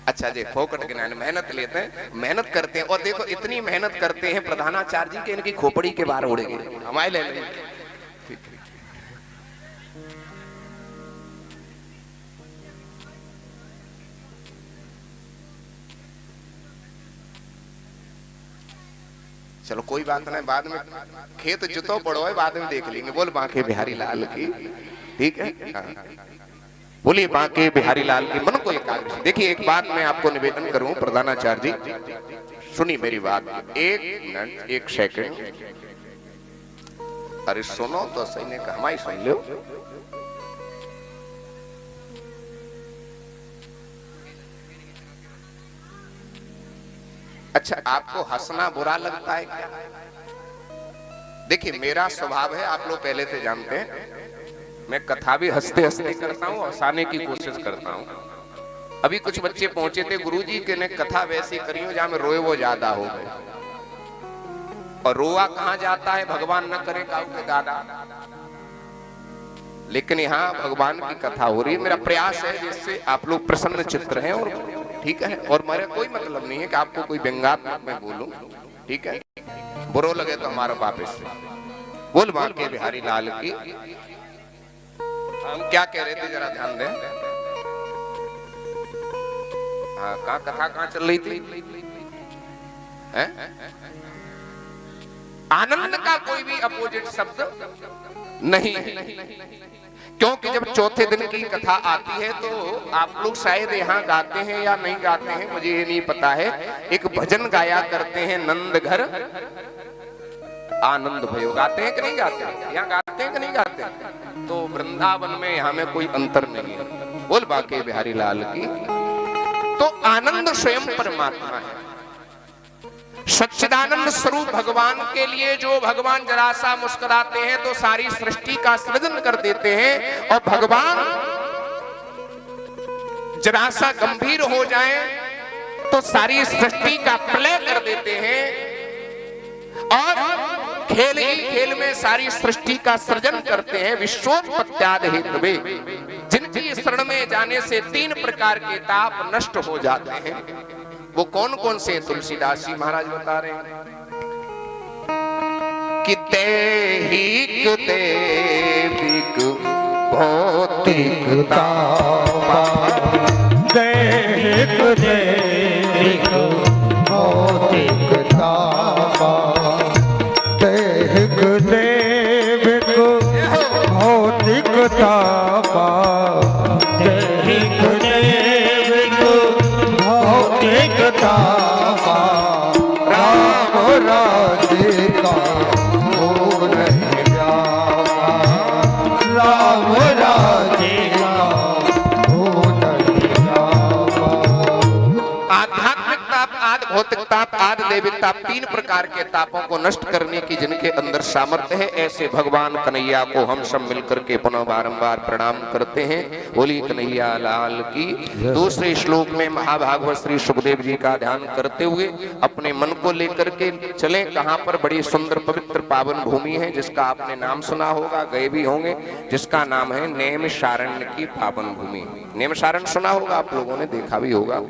अच्छा जी, फोकट के नाम मेहनत लेते हैं, मेहनत करते हैं, और देखो इतनी मेहनत करते हैं प्रधानाचार्य जी के इनकी खोपड़ी के बाहर उड़ेगी। हमारे ले लेंगे। चलो कोई बात नहीं, बाद में खेत जुतो पड़ो है, बाद में देख लेंगे। बोल बांके बिहारी लाल की, ठीक है। बोलिए बांके बिहारी लाल की। मन को एकाग्र। देखिए एक बात मैं आपको निवेदन करूं प्रधानाचार्य जी, सुनी मेरी बात। एक मिनट, एक सेकंड। अरे सुनो तो सही ने कहा, हमारी सुन लो। अच्छा, आपको हंसना बुरा लगता है क्या? देखिए मेरा स्वभाव है, आप लोग पहले से जानते हैं, मैं कथा भी हंसते हंसते करता हूँ, हंसाने की कोशिश करता हूँ। अभी कुछ बच्चे पहुंचे थे, गुरुजी के ने कथा वैसी करी हो जहां में रोए वो ज्यादा हो गए। और रोआ कहां जाता है? भगवान न करे काऊ के दादा। लेकिन यहाँ भगवान की कथा हो रही है। मेरा प्रयास है जिससे आप लोग प्रसन्न चित्र हैं, और ठीक है। और मेरा कोई मतलब नहीं है कि आपको कोई व्यंग्यात्मक में बोलूं, ठीक है। बुरो लगे तो हमारा वापस से बोल बांके बिहारी लाल की। हम क्या कह रहे थे, जरा ध्यान दें। हाँ, कहाँ कथा कहाँ चल रही थी? है? आनंद का कोई भी अपोजिट शब्द नहीं है। क्योंकि जब चौथे दिन की कथा आती है तो आप लोग शायद यहाँ गाते हैं या नहीं गाते हैं, मुझे ये नहीं पता है। एक भजन गाया करते हैं, नंद घर आनंद भयो। गाते हैं कि नहीं गाते हैं? यहाँ गाते हैं कि नहीं गाते हैं? तो वृंदावन में यहाँ में कोई अंतर नहीं है। बोल बांके बिहारी लाल की। तो आनंद स्वयं परमात्मा है, सच्चिदानंद स्वरूप भगवान के लिए जो भगवान जरा सा मुस्कुराते हैं तो सारी सृष्टि का सृजन कर देते हैं, और भगवान जरा सा गंभीर हो जाए तो सारी सृष्टि का प्रलय कर देते हैं, और खेल ही खेल में सारी सृष्टि का सृजन करते हैं। विश्वोत्पत्त्यादि हेतवे, जिनकी शरण में जाने से 3 प्रकार के ताप नष्ट हो जाते हैं। वो कौन कौन से? तुलसीदास जी महाराज बता रहे हैं कि दैहिक दैविक भौतिक तापा, दैहिक दैविक भौतिक तापा, तापा दैहिक दैविक भौतिक तापा राम राज्य का हो नहीं जावा राम राज्य का हो नहीं जावा। आध्यात्मिक ताप, आद भौतिक ताप, आद दैविक ताप, तीन प्रकार के तापों को नष्ट करने की जिनके अंदर सामर्थ्य है, ऐसे भगवान कन्हैया को हम सब मिलकर के पुनः बारंबार प्रणाम करते हैं। बोली कन्हैया लाल की। दूसरे श्लोक में महाभागवत श्री सुखदेव जी का ध्यान करते हुए अपने मन को लेकर के चले कहां पर, बड़ी सुंदर पवित्र पावन भूमि है जिसका आपने नाम सुना होगा, गए भी होंगे, जिसका नाम है नैमिषारण्य की पावन भूमि। नैमिषारण्य सुना होगा आप लोगों ने, देखा भी होगा।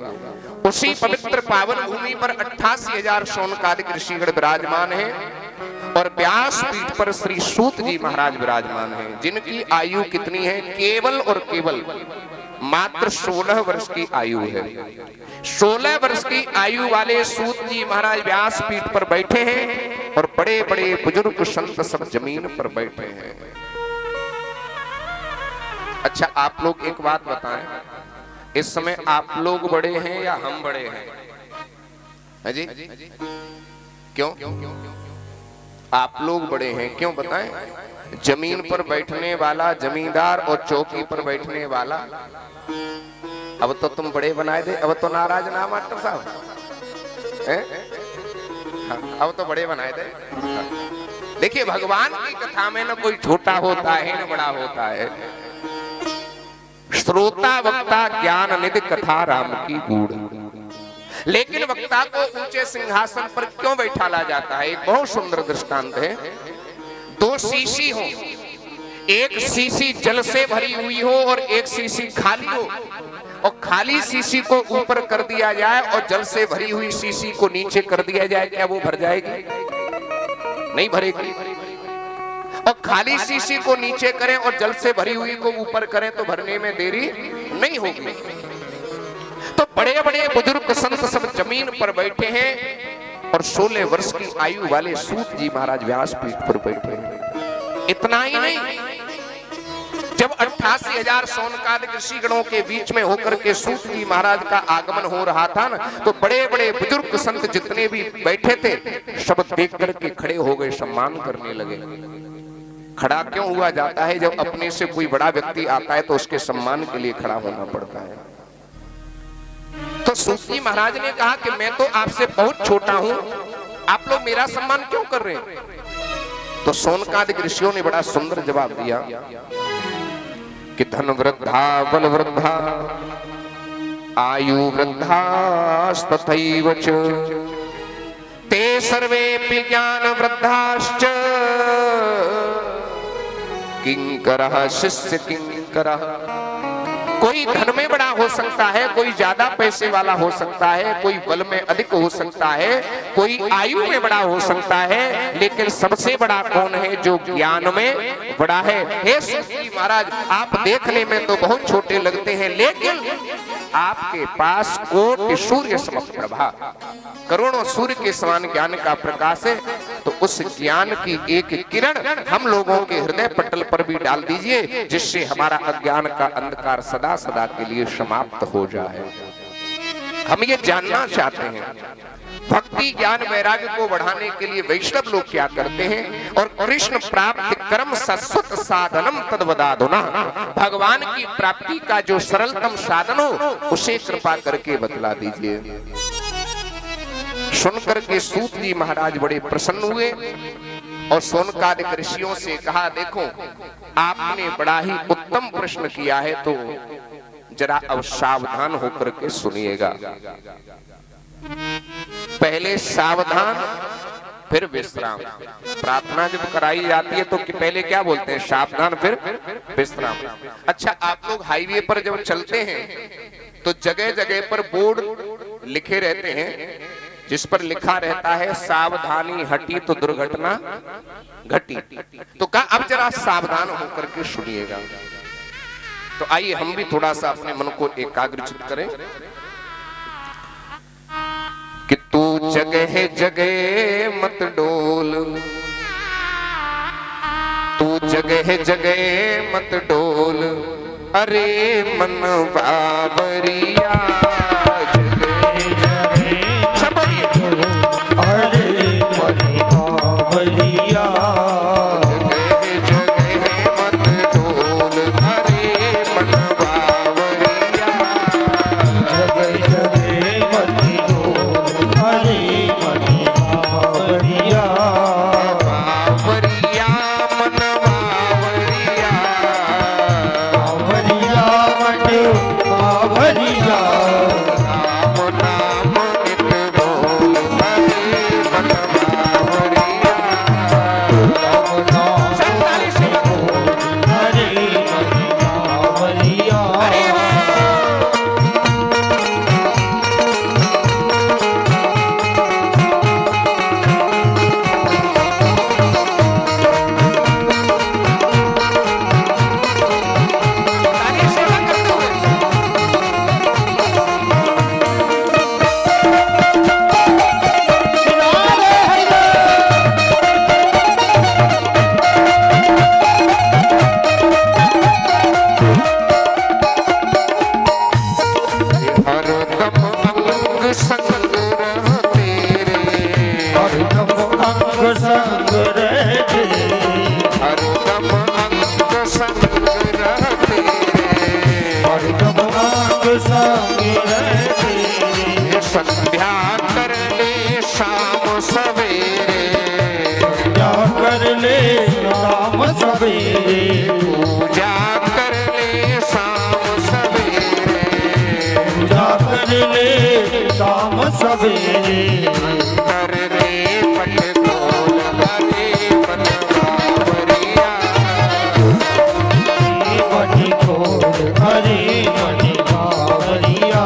उसी पवित्र पावन भूमि पर 88,000 शौनकादिक ऋषिगण विराजमान हैं और व्यास पीठ पर श्री सूत जी महाराज विराजमान हैं, जिनकी आयु कितनी है, केवल और केवल मात्र 16 वर्ष की आयु है। 16 वर्ष की आयु वाले सूत जी महाराज व्यास पीठ पर बैठे हैं और बड़े बड़े बुजुर्ग संत सब जमीन पर बैठे हैं। अच्छा, आप लोग एक बात बताएं, इस समय आप लोग बड़े हैं या हम बड़े हैं? है जी? क्यों? आप लोग बड़े हैं, क्यों बताएं? जमीन पर बैठने वाला जमींदार और चौकी पर बैठने वाला, अब तो तुम बड़े बनाए दे, अब तो नाराज ना मास्टर साहब, अब तो बड़े बनाए दे। देखिए, भगवान की कथा में न कोई छोटा होता है न बड़ा होता है। श्रोता वक्ता ज्ञान निधि कथा राम की गूढ़, लेकिन वक्ता को ऊंचे सिंहासन पर क्यों बैठाला जाता है? एक बहुत सुंदर दृष्टांत है। दो शीशी हो, एक शीशी जल से भरी हुई हो और एक शीशी खाली हो, और खाली शीशी को ऊपर कर दिया जाए और जल से भरी हुई शीशी को नीचे कर दिया जाए, क्या वो भर जाएगी? नहीं भरेगी। और खाली शीशी को नीचे करें और जल से भरी हुई को ऊपर करें तो भरने में देरी नहीं होगी। तो बड़े बड़े बुजुर्ग संत सब जमीन पर बैठे हैं और 16 वर्ष की आयु वाले सूत जी महाराज व्यास पीठ पर बैठे हैं। इतना ही नहीं, जब 88,000 शौनकादिक ऋषिगणों के बीच में होकर के सूत जी महाराज का आगमन हो रहा था ना, तो बड़े बड़े बुजुर्ग संत जितने भी बैठे थे सब देख करके खड़े हो गए, सम्मान करने लगे। खड़ा क्यों हुआ जाता है? जब अपने से कोई बड़ा व्यक्ति आता है तो उसके सम्मान के लिए खड़ा होना पड़ता है। तो सूत जी महाराज ने कहा कि मैं तो आपसे बहुत छोटा हूं, आप लोग मेरा सम्मान क्यों कर रहे हैं? तो शौनकादिक ऋषियों ने बड़ा सुंदर जवाब दिया कि धन वृद्धा बल वृद्धा आयु वृद्धा तथैव च ते सर्वेपि ज्ञान वृद्धाश्च किंकरः शिष्य किंकरः। कोई धन में बड़ा हो सकता है, कोई ज्यादा पैसे वाला हो सकता है, कोई बल में अधिक हो सकता है, कोई आयु में बड़ा हो सकता है, लेकिन सबसे बड़ा कौन है? जो ज्ञान में बड़ा है। हे सूत जी महाराज, आप देखने में तो बहुत छोटे लगते हैं, लेकिन आपके पास कोटि सूर्य समप्रभा, करोड़ों सूर्य के समान ज्ञान का प्रकाश है। तो उस ज्ञान की एक किरण हम लोगों के हृदय पटल पर भी डाल दीजिए, जिससे हमारा अज्ञान का अंधकार सदा सदा के लिए समाप्त हो जाए। हम ये जानना चाहते हैं, भक्ति ज्ञान वैराग्य को बढ़ाने के लिए वैष्णव लोग क्या करते हैं? और कृष्ण प्राप्ति कर्म शाश्वत साधनम तद्वदाधुना, भगवान की प्राप्ति का जो सरलतम साधन हो उसे कृपा करके बतला दीजिए। सुनकर के सूत जी महाराज बड़े प्रसन्न हुए और शौनकादिक ऋषियों से कहा, देखो आपने बड़ा ही उत्तम प्रश्न किया है, तो जरा अब सावधान होकर के सुनिएगा। पहले सावधान फिर विश्राम। प्रार्थना जब कराई जाती है तो पहले क्या बोलते हैं? सावधान फिर विश्राम। अच्छा, आप लोग हाईवे पर जब चलते हैं तो जगह जगह पर बोर्ड लिखे रहते हैं जिस पर लिखा रहता है सावधानी हटी तो दुर्घटना घटी। तो कहा अब जरा सावधान होकर के सुनिएगा। तो आइए हम भी थोड़ा सा अपने मन को एकाग्रचित करें कि तू जगह जगह मत डोल, तू जगह जगह मत डोल, अरे मन बाबरिया जगह जगह छपड़िए अरे मन बाबरिया जगह जगह मत डोल, अरे मन बाबरिया जगह जगह मत डोल, अरे मन बाबरिया बाबरिया मन बाबरिया बाबरिया मन बाबरिया राम नाम नित बोल, अरे मन बाबरिया संताली से अरे मन बाबरिया ताली सेवा करते हुए हरदम अंग संग रह तेरे, हरदम अंग संग रहते हरदम अंग संग रह तेरे, हरदम अंग संग रहते संध्या कर ले शाम सवेरे, क्या कर ले राम सवेरे पूजा कर ले शाम सवेरे, पूजा कर ले शाम सवेरे कर रे पट खोल, हरे मन बाबरिया मणि खोल, हरे मणि बाबरिया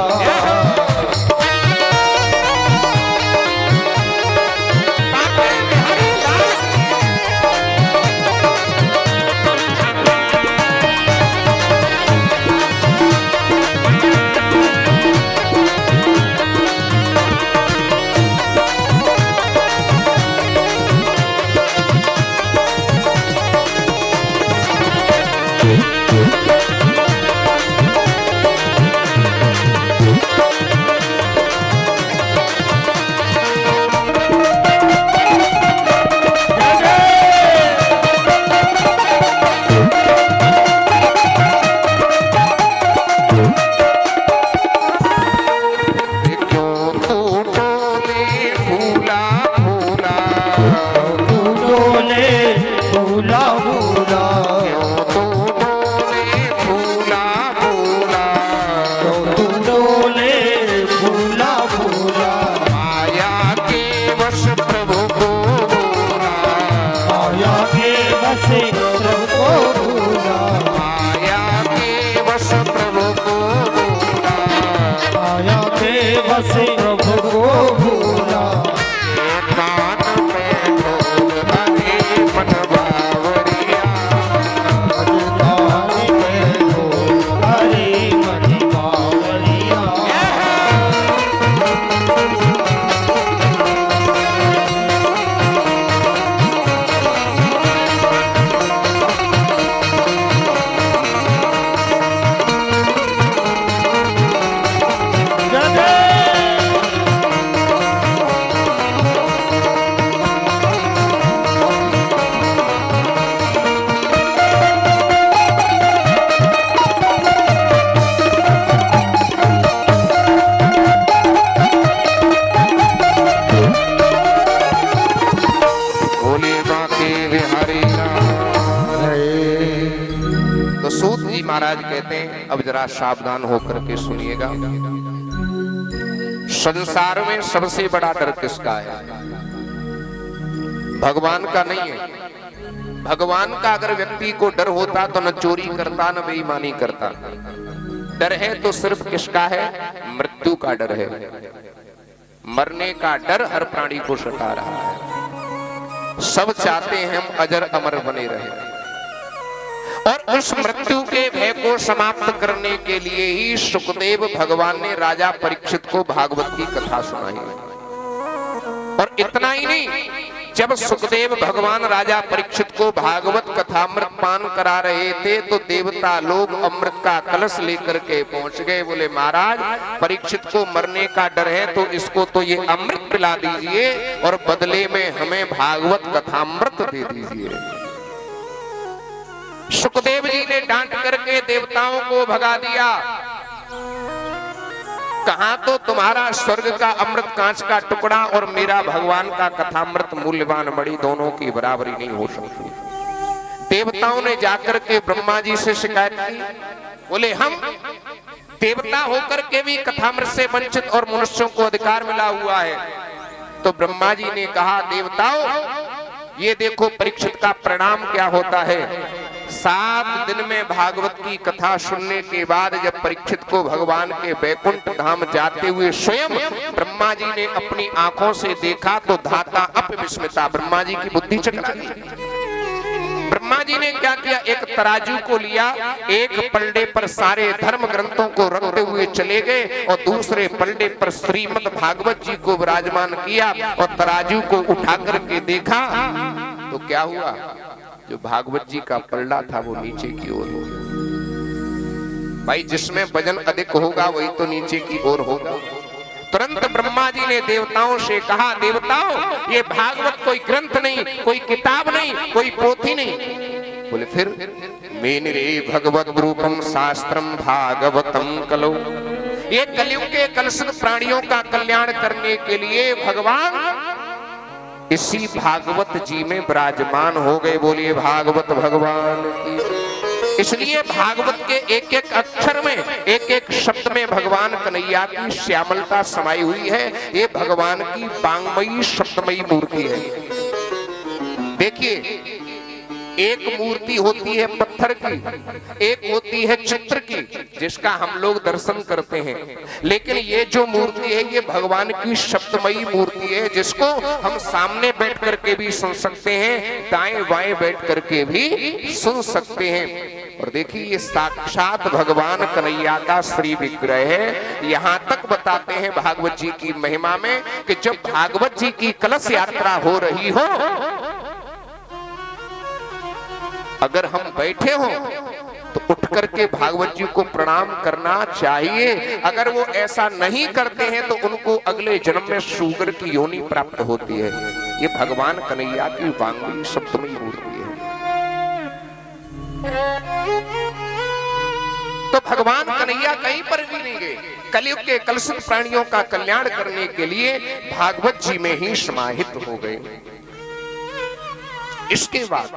क्यों तू डोले फूला फूला, तू डोले फूला फूला क्यों तू डोले फूला फूला, तू डोले फूला फूला माया के वश प्रभु को भूला, आया के बसे प्रभु को भूला माया के वश प्रभु को भूला, आया के बसे प्रभु को भूला कान में ढोल, हरे मन बावरिया रानी में ढोल, हरे मणि बावरिया भोले बाके बिहारी तो सूत जी महाराज कहते हैं, अब जरा सावधान होकर के सुनिएगा। संसार में सबसे बड़ा डर किसका है? भगवान का नहीं है। भगवान का अगर व्यक्ति को डर होता तो न चोरी करता न बेईमानी करता। डर है तो सिर्फ किसका है? मृत्यु का डर है। मरने का डर हर प्राणी को सता रहा है। सब चाहते हैं हम अजर अमर बने रहे, और उस मृत्यु के भय को समाप्त करने के लिए ही सुखदेव भगवान ने राजा परीक्षित को भागवत की कथा सुनाई। और इतना ही नहीं, जब सुखदेव भगवान राजा परीक्षित को भागवत कथामृत पान करा रहे थे तो देवता लोग अमृत का कलश लेकर के पहुंच गए। बोले महाराज, परीक्षित को मरने का डर है तो इसको तो ये अमृत पिला दीजिए और बदले में हमें भागवत कथामृत दे दीजिए। सुखदेव जी ने डांट करके देवताओं को भगा दिया। कहा तो तुम्हारा स्वर्ग का अमृत कांच का टुकड़ा और मेरा भगवान का कथामृत मूल्यवान मणि दोनों की बराबरी नहीं हो सकती। देवताओं ने जाकर के ब्रह्मा जी से शिकायत की। बोले हम देवता होकर के भी कथामृत से वंचित और मनुष्यों को अधिकार मिला हुआ है। तो ब्रह्मा जी ने कहा, देवताओं ये देखो परीक्षित का परिणाम क्या होता है। 7 दिन में भागवत की कथा सुनने के बाद जब परीक्षित को भगवान के वैकुंठ धाम जाते हुए स्वयं ब्रह्मा जी ने अपनी आंखों से देखा तो धाता अपविस्मिता, ब्रह्मा जी की बुद्धि चकरा गई। ब्रह्मा जी ने क्या किया, एक तराजू को लिया, एक पलड़े पर सारे धर्म ग्रंथों को रखते हुए चले गए और दूसरे पलड़े पर श्रीमद् भागवत जी को विराजमान किया और तराजू को उठा करके देखा तो क्या हुआ, जो भागवत जी का पलड़ा था वो नीचे की ओर हो गया। भाई जिसमें वजन अधिक होगा वही तो नीचे की ओर होगा। तुरंत ब्रह्मा जी ने देवताओं से कहा, देवताओं ये भागवत कोई ग्रंथ नहीं, कोई किताब नहीं, कोई पोथी नहीं। बोले फिर, मेनिरे भगवत रूपम शास्त्रम भागवतम कलो, ये कलयुग के कलुषित प्राणियों का कल्याण करने के लिए भगवान इसी भागवत जी में विराजमान हो गए। बोलिए भागवत भगवान की। इसलिए भागवत के एक एक अक्षर में, एक एक शब्द में भगवान कन्हैया की श्यामलता समाई हुई है। ये भगवान की वांगमयी शब्दमयी मूर्ति है। देखिए, एक मूर्ति होती है पत्थर की, एक होती है चित्र की जिसका हम लोग दर्शन करते हैं, लेकिन ये जो मूर्ति है ये भगवान की शब्दमयी मूर्ति है जिसको हम सामने बैठ करके भी सुन सकते हैं, दाएं बाएं बैठ करके भी सुन सकते हैं। और देखिए ये साक्षात भगवान कन्हैया का श्री विग्रह है। यहाँ तक बताते हैं भागवत जी की महिमा में कि जब भागवत जी की कलश यात्रा हो रही हो, अगर हम बैठे हो तो उठ करके भागवत जी को प्रणाम करना चाहिए। अगर वो ऐसा नहीं करते हैं तो उनको अगले जन्म में शुगर की योनि प्राप्त होती है। ये भगवान कन्हैया की वांगमयी शब्दमयी मूर्ति है। तो भगवान कन्हैया कहीं पर भी नहीं गए, कलयुग के कलुषित प्राणियों का कल्याण करने के लिए भागवत जी में ही समाहित हो गए। इसके बाद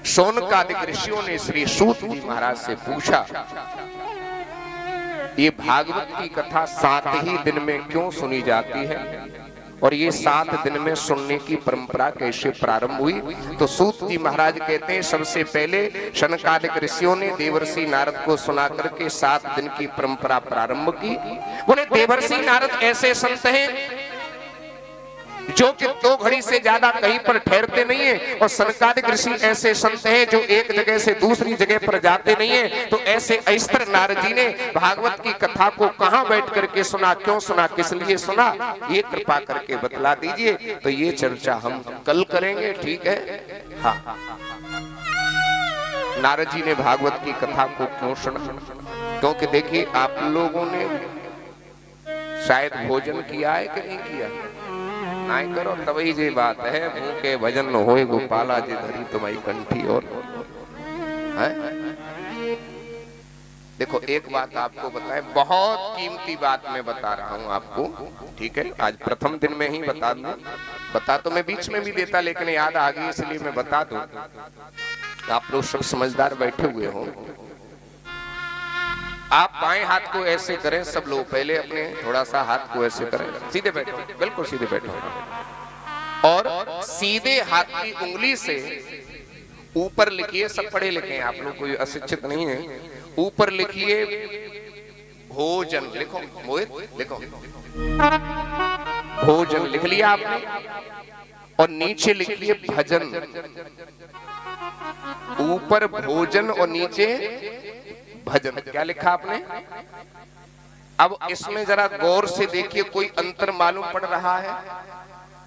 शौनकादिक ऋषियों ने श्री सूत जी महाराज से पूछा, ये भागवत की कथा 7 ही दिन में क्यों सुनी जाती है और ये 7 दिन में सुनने की परंपरा कैसे प्रारंभ हुई? तो सूत जी महाराज कहते हैं, सबसे पहले शौनकादिक ऋषियों ने देवर्षि नारद को सुना करके 7 दिन की परंपरा प्रारंभ की। बोले देवर्षि नारद ऐसे संत हैं जो कि 2 घड़ी से ज्यादा कहीं पर ठहरते नहीं है, और शौनकादिक ऋषि ऐसे संत हैं जो एक जगह से दूसरी जगह पर जाते नहीं है। तो ऐसे ऐस्तर नारद जी ने भागवत की कथा को कहां बैठ करके सुना, क्यों सुना, किस लिए सुना, ये कृपा करके बतला दीजिए। तो ये चर्चा हम कल करेंगे, ठीक है? हाँ, नारद जी ने भागवत की कथा को क्यों सुना? क्योंकि देखिए आप लोगों ने शायद भोजन किया है कि नहीं किया, नहीं करो तभी ये बात है। मुंह के भजन न होए गोपाला जी धरी तुम्हारी कंठी और है? देखो एक बात आपको बताएं, बहुत कीमती बात मैं बता रहा हूं आपको, ठीक है? आज प्रथम दिन में ही बता दूं, बता तो मैं बीच में भी देता लेकिन याद आ गई इसलिए मैं बता दूं। आप लोग सब समझदार बैठे हुए हो। आप बाएं हाथ को ऐसे करें, सब लोग पहले अपने थोड़ा सा हाथ को ऐसे करें, सीधे बैठो, बिल्कुल सीधे बैठो, और सीधे हाथ की उंगली से ऊपर लिखिए। सब पढ़े लिखे हैं आप लोग, कोई अशिक्षित नहीं है। ऊपर लिखिए भोजन, लिखो मोहित, लिखो भोजन, लिख लिया आपने, और नीचे लिखिए भजन। ऊपर भोजन और नीचे भजन। क्या लिखा आपने? अब इसमें जरा गौर से देखिए, कोई अंतर मालूम पड़ रहा है?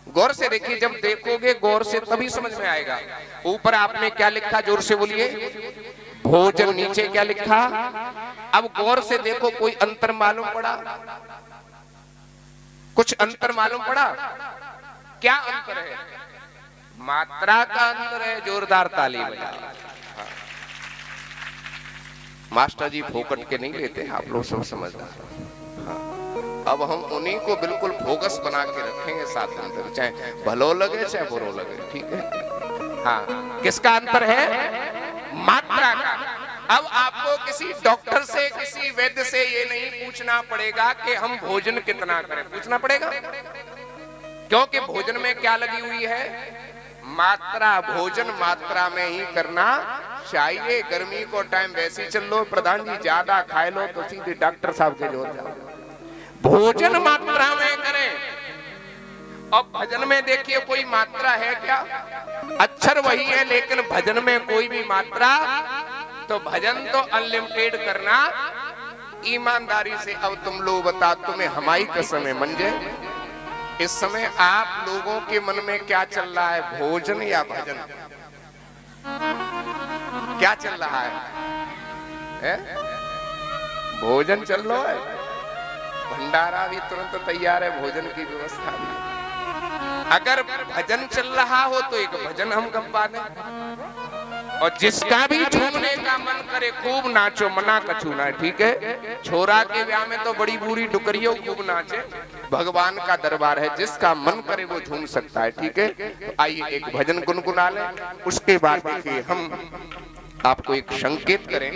गौर से देखिए, जब देखोगे गौर से तभी समझ में आएगा। ऊपर आपने क्या लिखा, जोर से बोलिए, भोजन। नीचे क्या लिखा? अब गौर से देखो, कोई अंतर मालूम पड़ा? कुछ अंतर मालूम पड़ा? क्या अंतर है? मात्रा का अंतर है। जोरदार ताली बजाओ। मास्टर जी फोकट के नहीं लेते, आप लोग सब समझदार। अब हम उन्हीं को बिल्कुल फोकस बना के रखेंगे 7 दिन तक, चाहे भलो लगे चाहे बुरो लगे, ठीक है। हाँ, किसका अंतर है? मात्रा का। अब आपको किसी डॉक्टर से, किसी वैद्य से ये नहीं पूछना पड़ेगा कि हम भोजन कितना करें, पूछना पड़ेगा, क्योंकि भोजन में क्या लगी हुई है? मात्रा। भोजन मात्रा में ही करना चाहिए। गर्मी को टाइम वैसे चल लो, प्रधान जी ज्यादा खाए लो तो सीधे डॉक्टर साहब के जोर जाओ। भोजन मात्रा में करें। और भजन में देखिए कोई मात्रा है क्या? अक्षर वही है, लेकिन भजन में कोई भी मात्रा। तो भजन तो अनलिमिटेड करना ईमानदारी से। अब तुम लोग बता, तुम्हें हमारी कसम है मंजे, इस समय आप लोगों के मन में क्या चल रहा है, भोजन या भजन? क्या चल रहा है? भोजन चल रहा है। भंडारा भी तुरंत तैयार है, भोजन की व्यवस्था भी। अगर भजन चल रहा हो तो एक भजन हम गवा दें, और जिसका भी झूमने का मन करे खूब नाचो, मना कछू ना, ठीक है। छोरा के ब्याह में तो बड़ी बूढ़ी डुकरियों खूब नाचे, भगवान का दरबार है, जिसका मन करे वो झूम सकता है, ठीक है। तो आइए एक भजन गुनगुना लें, उसके बाद देखिए हम आपको एक संकेत करें।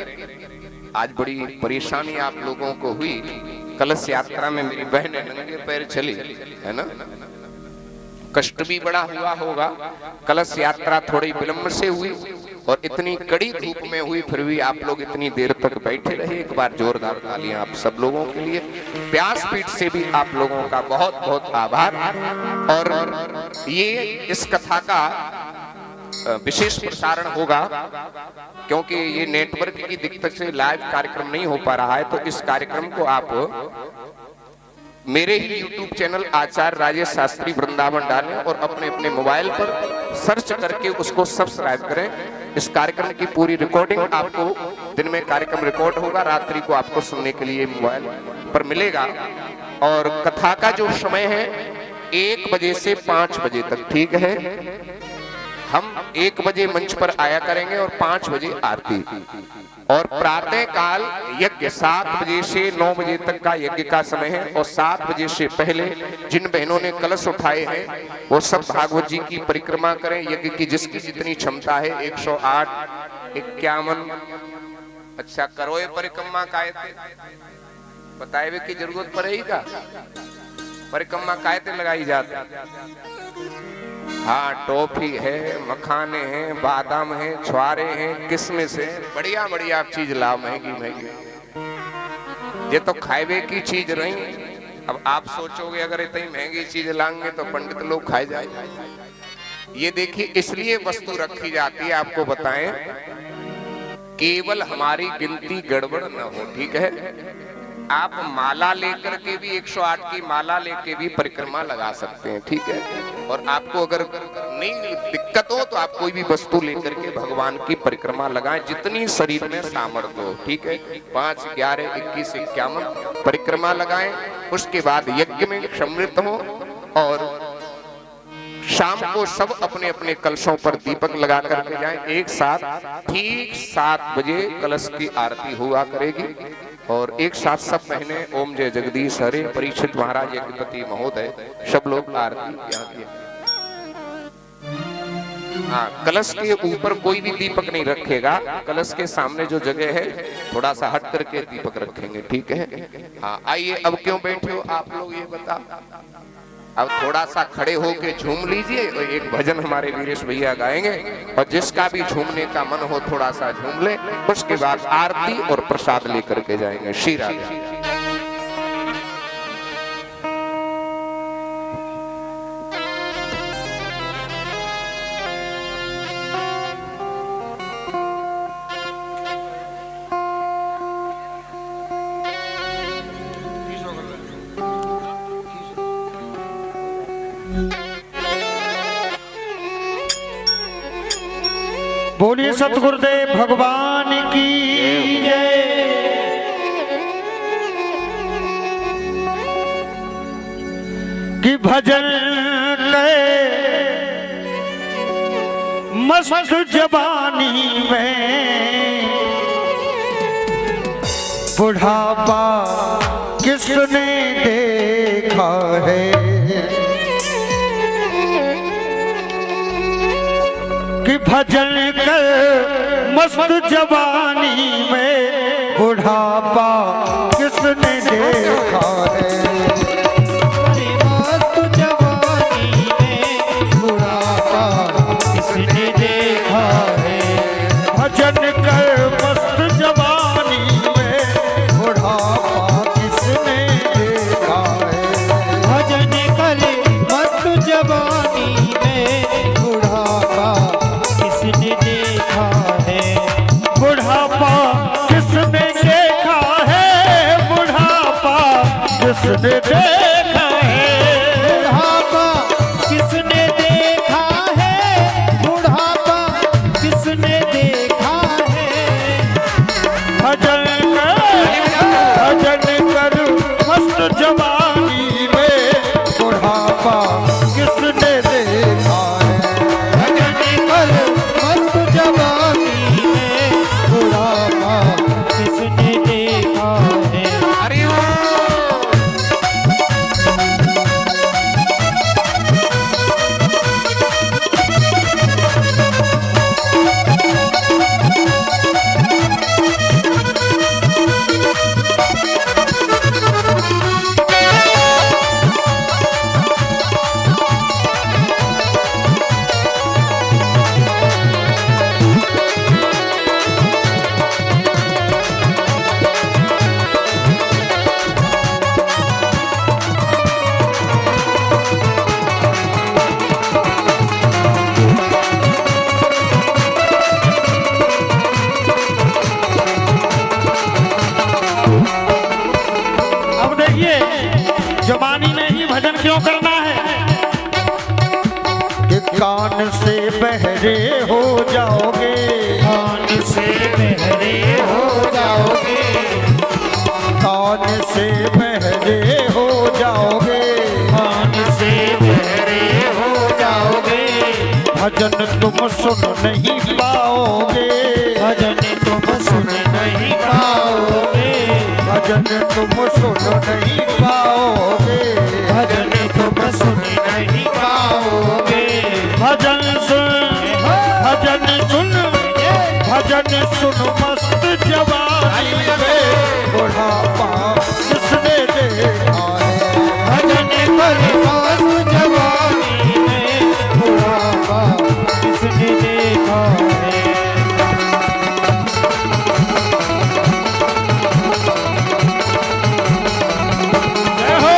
आज बड़ी परेशानी आप लोगों को हुई, कलश यात्रा में मेरी बहनें नंगे पैर चली, है ना, कष्ट भी बड़ा हुआ होगा। कलश यात्रा थोड़ी विलंब से हुई और इतनी कड़ी धूप में हुई, फिर भी आप लोग इतनी देर तक बैठे रहे। एक बार जोरदार तालियां आप सब लोगों के लिए। व्यासपीठ से भी आप लोगों का बहुत बहुत आभार। और ये इस कथा का विशेष प्रसारण होगा, क्योंकि ये नेटवर्क की दिक्कत से लाइव कार्यक्रम नहीं हो पा रहा है। तो इस कार्यक्रम को आप मेरे ही YouTube चैनल आचार्य राजेश शास्त्री वृंदावन डालें और अपने अपने मोबाइल पर सर्च करके उसको सब्सक्राइब करें। इस कार्यक्रम की पूरी रिकॉर्डिंग आपको, दिन में कार्यक्रम रिकॉर्ड होगा, रात्रि को आपको सुनने के लिए मोबाइल पर मिलेगा। और कथा का जो समय है 1 बजे से 5 बजे तक, ठीक है। हम 1 बजे मंच पर आया करेंगे और 5 बजे आरती। और प्रातः काल यज्ञ 7 बजे से 9 बजे तक का यज्ञ का समय है। और 7 बजे से पहले जिन बहनों ने कलश उठाए हैं वो सब भागवत जी की परिक्रमा करें। यज्ञ की जिसकी जितनी क्षमता है 108, 51, अच्छा करो ये परिक्रमा कायते बताए हुए की जरूरत पड़ेगी का? परिक्रमा कायते लगाई जाती। हाँ, टॉफी है, मखाने हैं, बादाम है, छुआरे हैं, किशमिश है, बढ़िया बढ़िया चीज लाओ, महंगी महंगी। ये तो खाए की चीज रही। अब आप सोचोगे अगर इतनी महंगी चीज लाएंगे तो पंडित लोग खाए जाएंगे। ये देखिए, इसलिए वस्तु रखी जाती है, आपको बताएं, केवल हमारी गिनती गड़बड़ न हो, ठीक है। आप माला लेकर के भी 108 की माला लेके भी परिक्रमा लगा सकते हैं, ठीक है। और आपको अगर नहीं दिक्कत हो तो आप कोई भी वस्तु लेकर के भगवान की परिक्रमा लगाएं, जितनी शरीर में सामर्थ्य हो, ठीक है। 5, 11, 21, 51 परिक्रमा लगाएं। उसके बाद यज्ञ में सम्मिलित हो और शाम को सब अपने अपने कलशों पर दीपक लगा करके जाएं। एक साथ ठीक 7 बजे कलश की आरती हुआ करेगी। और एक साथ सब बहने ओम जय जगदीश हरे, परीक्षित महाराज, यज्ञपति महोदय, सब लोग आरती यहाँ की। हाँ, कलश के ऊपर कोई भी दीपक नहीं रखेगा। कलश के सामने जो जगह है थोड़ा सा हट करके दीपक रखेंगे, ठीक है। हाँ, आइए अब क्यों बैठे हो आप लोग ये बता। अब थोड़ा सा खड़े होके झूम लीजिए। और एक भजन हमारे वीरेश भैया गाएंगे और जिसका भी झूमने का मन हो थोड़ा सा झूम ले। उसके बाद आरती और प्रसाद लेकर के जाएंगे। श्री राधे। बोलिए सतगुरुदेव भगवान की जय। कि भजन के मस्त जवानी में बुढ़ापा किसने देखा है। कि भजन कर मस्त जवानी में बुढ़ापा किसने देखा है। अरे मस्त जवानी में बुढ़ापा किसने देखा है। भजन कर मस्त जवानी में बुढ़ापा किसने देखा है। भजन करे मस्त जवानी में बुढ़ापा किसने देखा है। बुढ़ापा किसने देखा है। बुढ़ापा किसने देखा है। बुढ़ापा किसने देखा है। बुढ़ापा किसने देखा है। भजन कर मस्त जवानी में बुढ़ापा किसने देखा है। भजन कर मस्त जवानी में बुढ़ापा किसने देखा है। अरे वो अब देखिए जवानी में ही भजन क्यों करना है। कि कान से बहरे हो जाओगे। कान से बहरे हो जाओगे। कान से बहरे हो जाओगे। कान से बहरे हो जाओगे। भजन तुम सुन नहीं पाओगे। भजन तुम सुन नहीं पाओगे। भजन तुम सुन नहीं पाओगे। भजन तुम सुन नहीं पाओगे। भजन सुन भजन सुन मस्त जवानी में बुढ़ापा किसने देखा है। भजन कर मस्त जवानी में बुढ़ापा किसने देखा है। जय हो।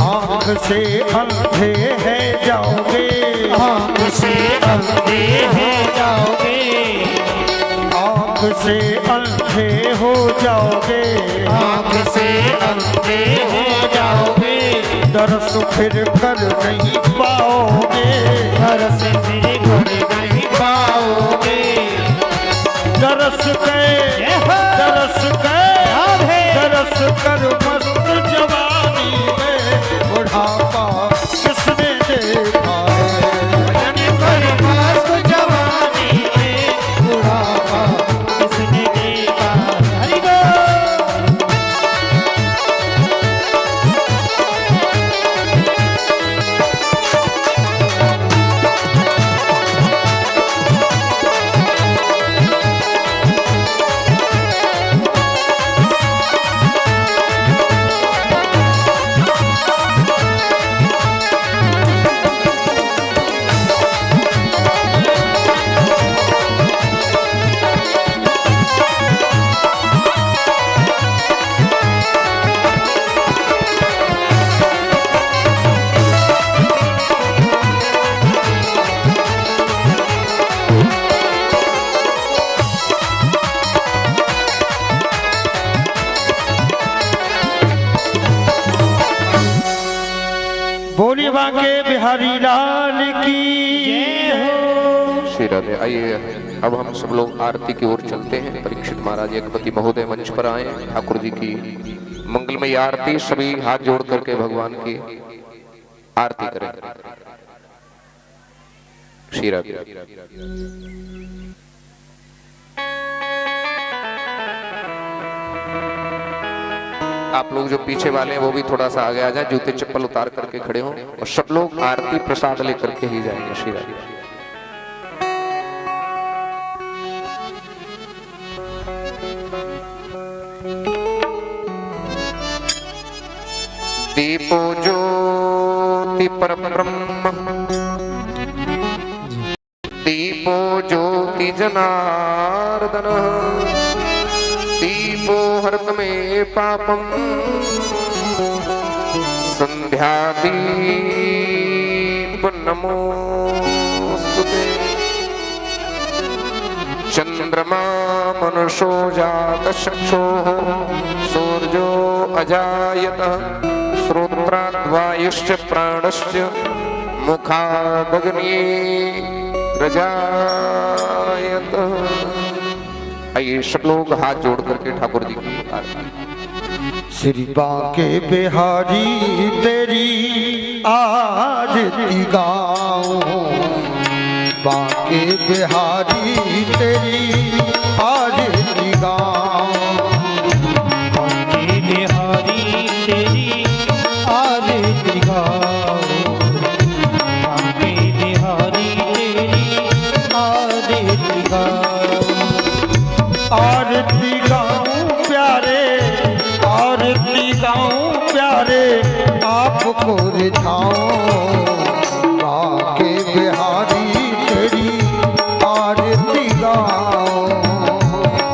आँख से अंधे है जाओगे। आँख से अंधे हो जाओगे। आँख से अंधे हो जाओगे। आँख से अंधे हो जाओगे। दर्श फिर कर नहीं पाओगे। घर से फिर घर नहीं पाओगे। दर्श कर मस्त जवानी में बुढ़ापा किसने देखा है। भजन कर मस्त जवानी में बुढ़ापा किसने देखा है। हरि बोल। बांके बिहारी लाल की जय हो। श्री राधे। आइए अब हम सब लोग आरती की ओर चलते हैं। परीक्षित महाराज एकपति महोदय मंच पर आए। ठाकुर जी की मंगलमय आरती, सभी हाथ जोड़ करके भगवान की आरती करें। श्री राधे। आप लोग जो पीछे वाले हैं वो भी थोड़ा सा आगे आ जाएं, जूते चप्पल उतार करके खड़े हों और सब लोग आरती प्रसाद लेकर के ही जाएंगे। श्री राधे। दीपो ज्योति परब्रह्म, दीपो ज्योति जनार्दन, दीपो हरत मे पापम, संध्या दीप नमोस्तुते। चंद्रमा मनुषो जात चक्षुः, सूर्यो अजायतः, श्रोत्राद्वायुश्च प्राणश्च, मुखादग्नि रजायतः। आइए सब लोग हाथ जोड़ करके ठाकुर जी की आरती। श्री बांके बिहारी तेरी आरती गाऊं, बांके बिहारी तेरी आरती गाऊं, बांके बिहारी तेरी आरती गाऊं, बांके बिहारी तेरी आरती गाऊं। आरती गाऊं प्यारे, आरती गाऊं प्यारे, आपको रिझाऊं, बांके बिहारी तेरी आरती गाऊं,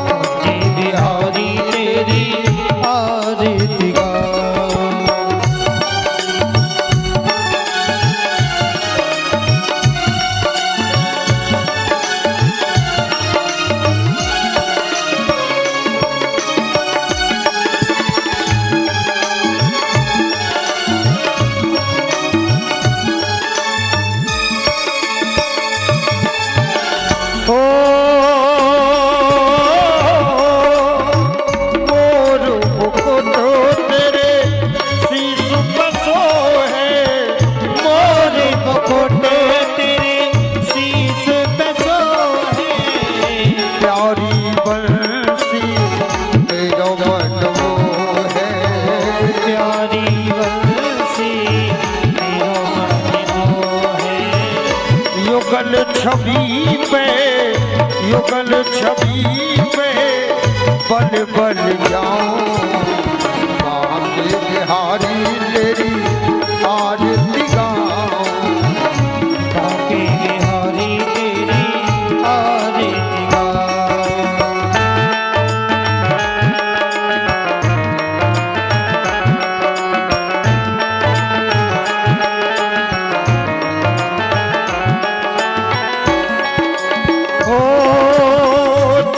बांके बिहारी तेरी आरती गाऊं। छवि पे, युगल छवि पे बल बल जाऊं, बांके बिहारी तेरी आरती गाऊं, बांके बिहारी तेरी आरती गाऊं।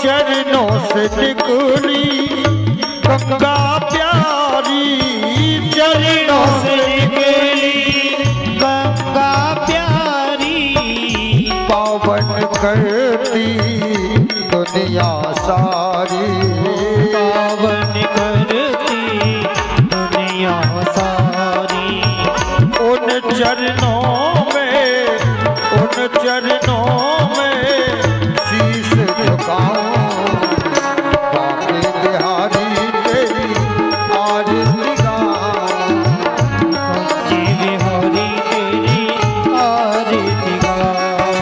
चरणों से निकली गंगा प्यारी, चरणों से निकली गंगा प्यारी, पावन करती दुनिया सारी, पावन करती दुनिया सारी। उन चरणों में, उन चरणों में शीश झुकाऊं, बांके बिहारी तेरी आरती गाऊं, बांके बिहारी तेरी आरती गाऊं।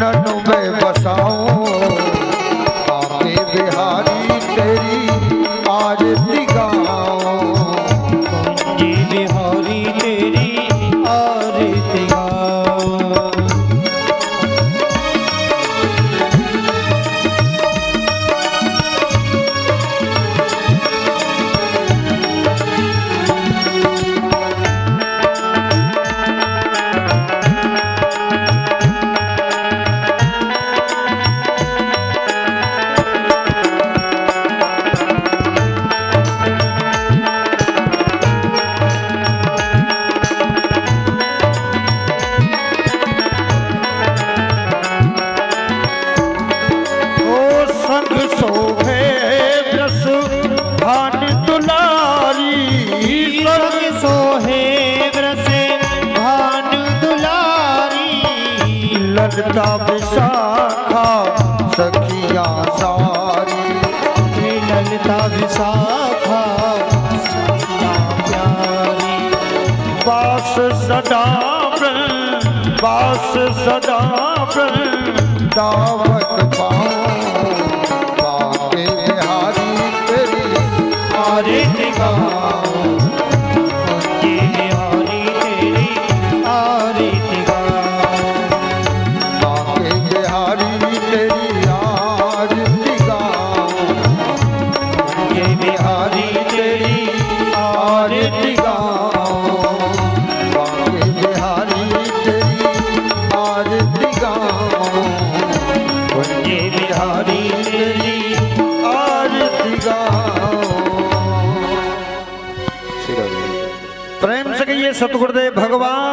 चरणन में बसाऊं आके बिहारी तेरी आरती गाऊं जी बिहारी तेरी आरती गाऊं। संग सोहे ब्रस भान दुलारी संग सोहे ब्रसे भान दुलारी ललता विशाखा सखियां सारी ललता विशाखा सखियां प्यारी बास सदा बास सदा दावत पाऊं बाके बिहारी तेरी आरती गाऊं जी बिहारी तेरी आरती गाऊं। बाके बिहारी तेरी आरती गाऊं जी बिहारी तेरी आरती गाऊं बाके बिहारी तेरी आरती गाऊं जी बिहारी तेरी आरती गाऊं। श्री राधे प्रेम से कहिए सतगुरुदेव भगवान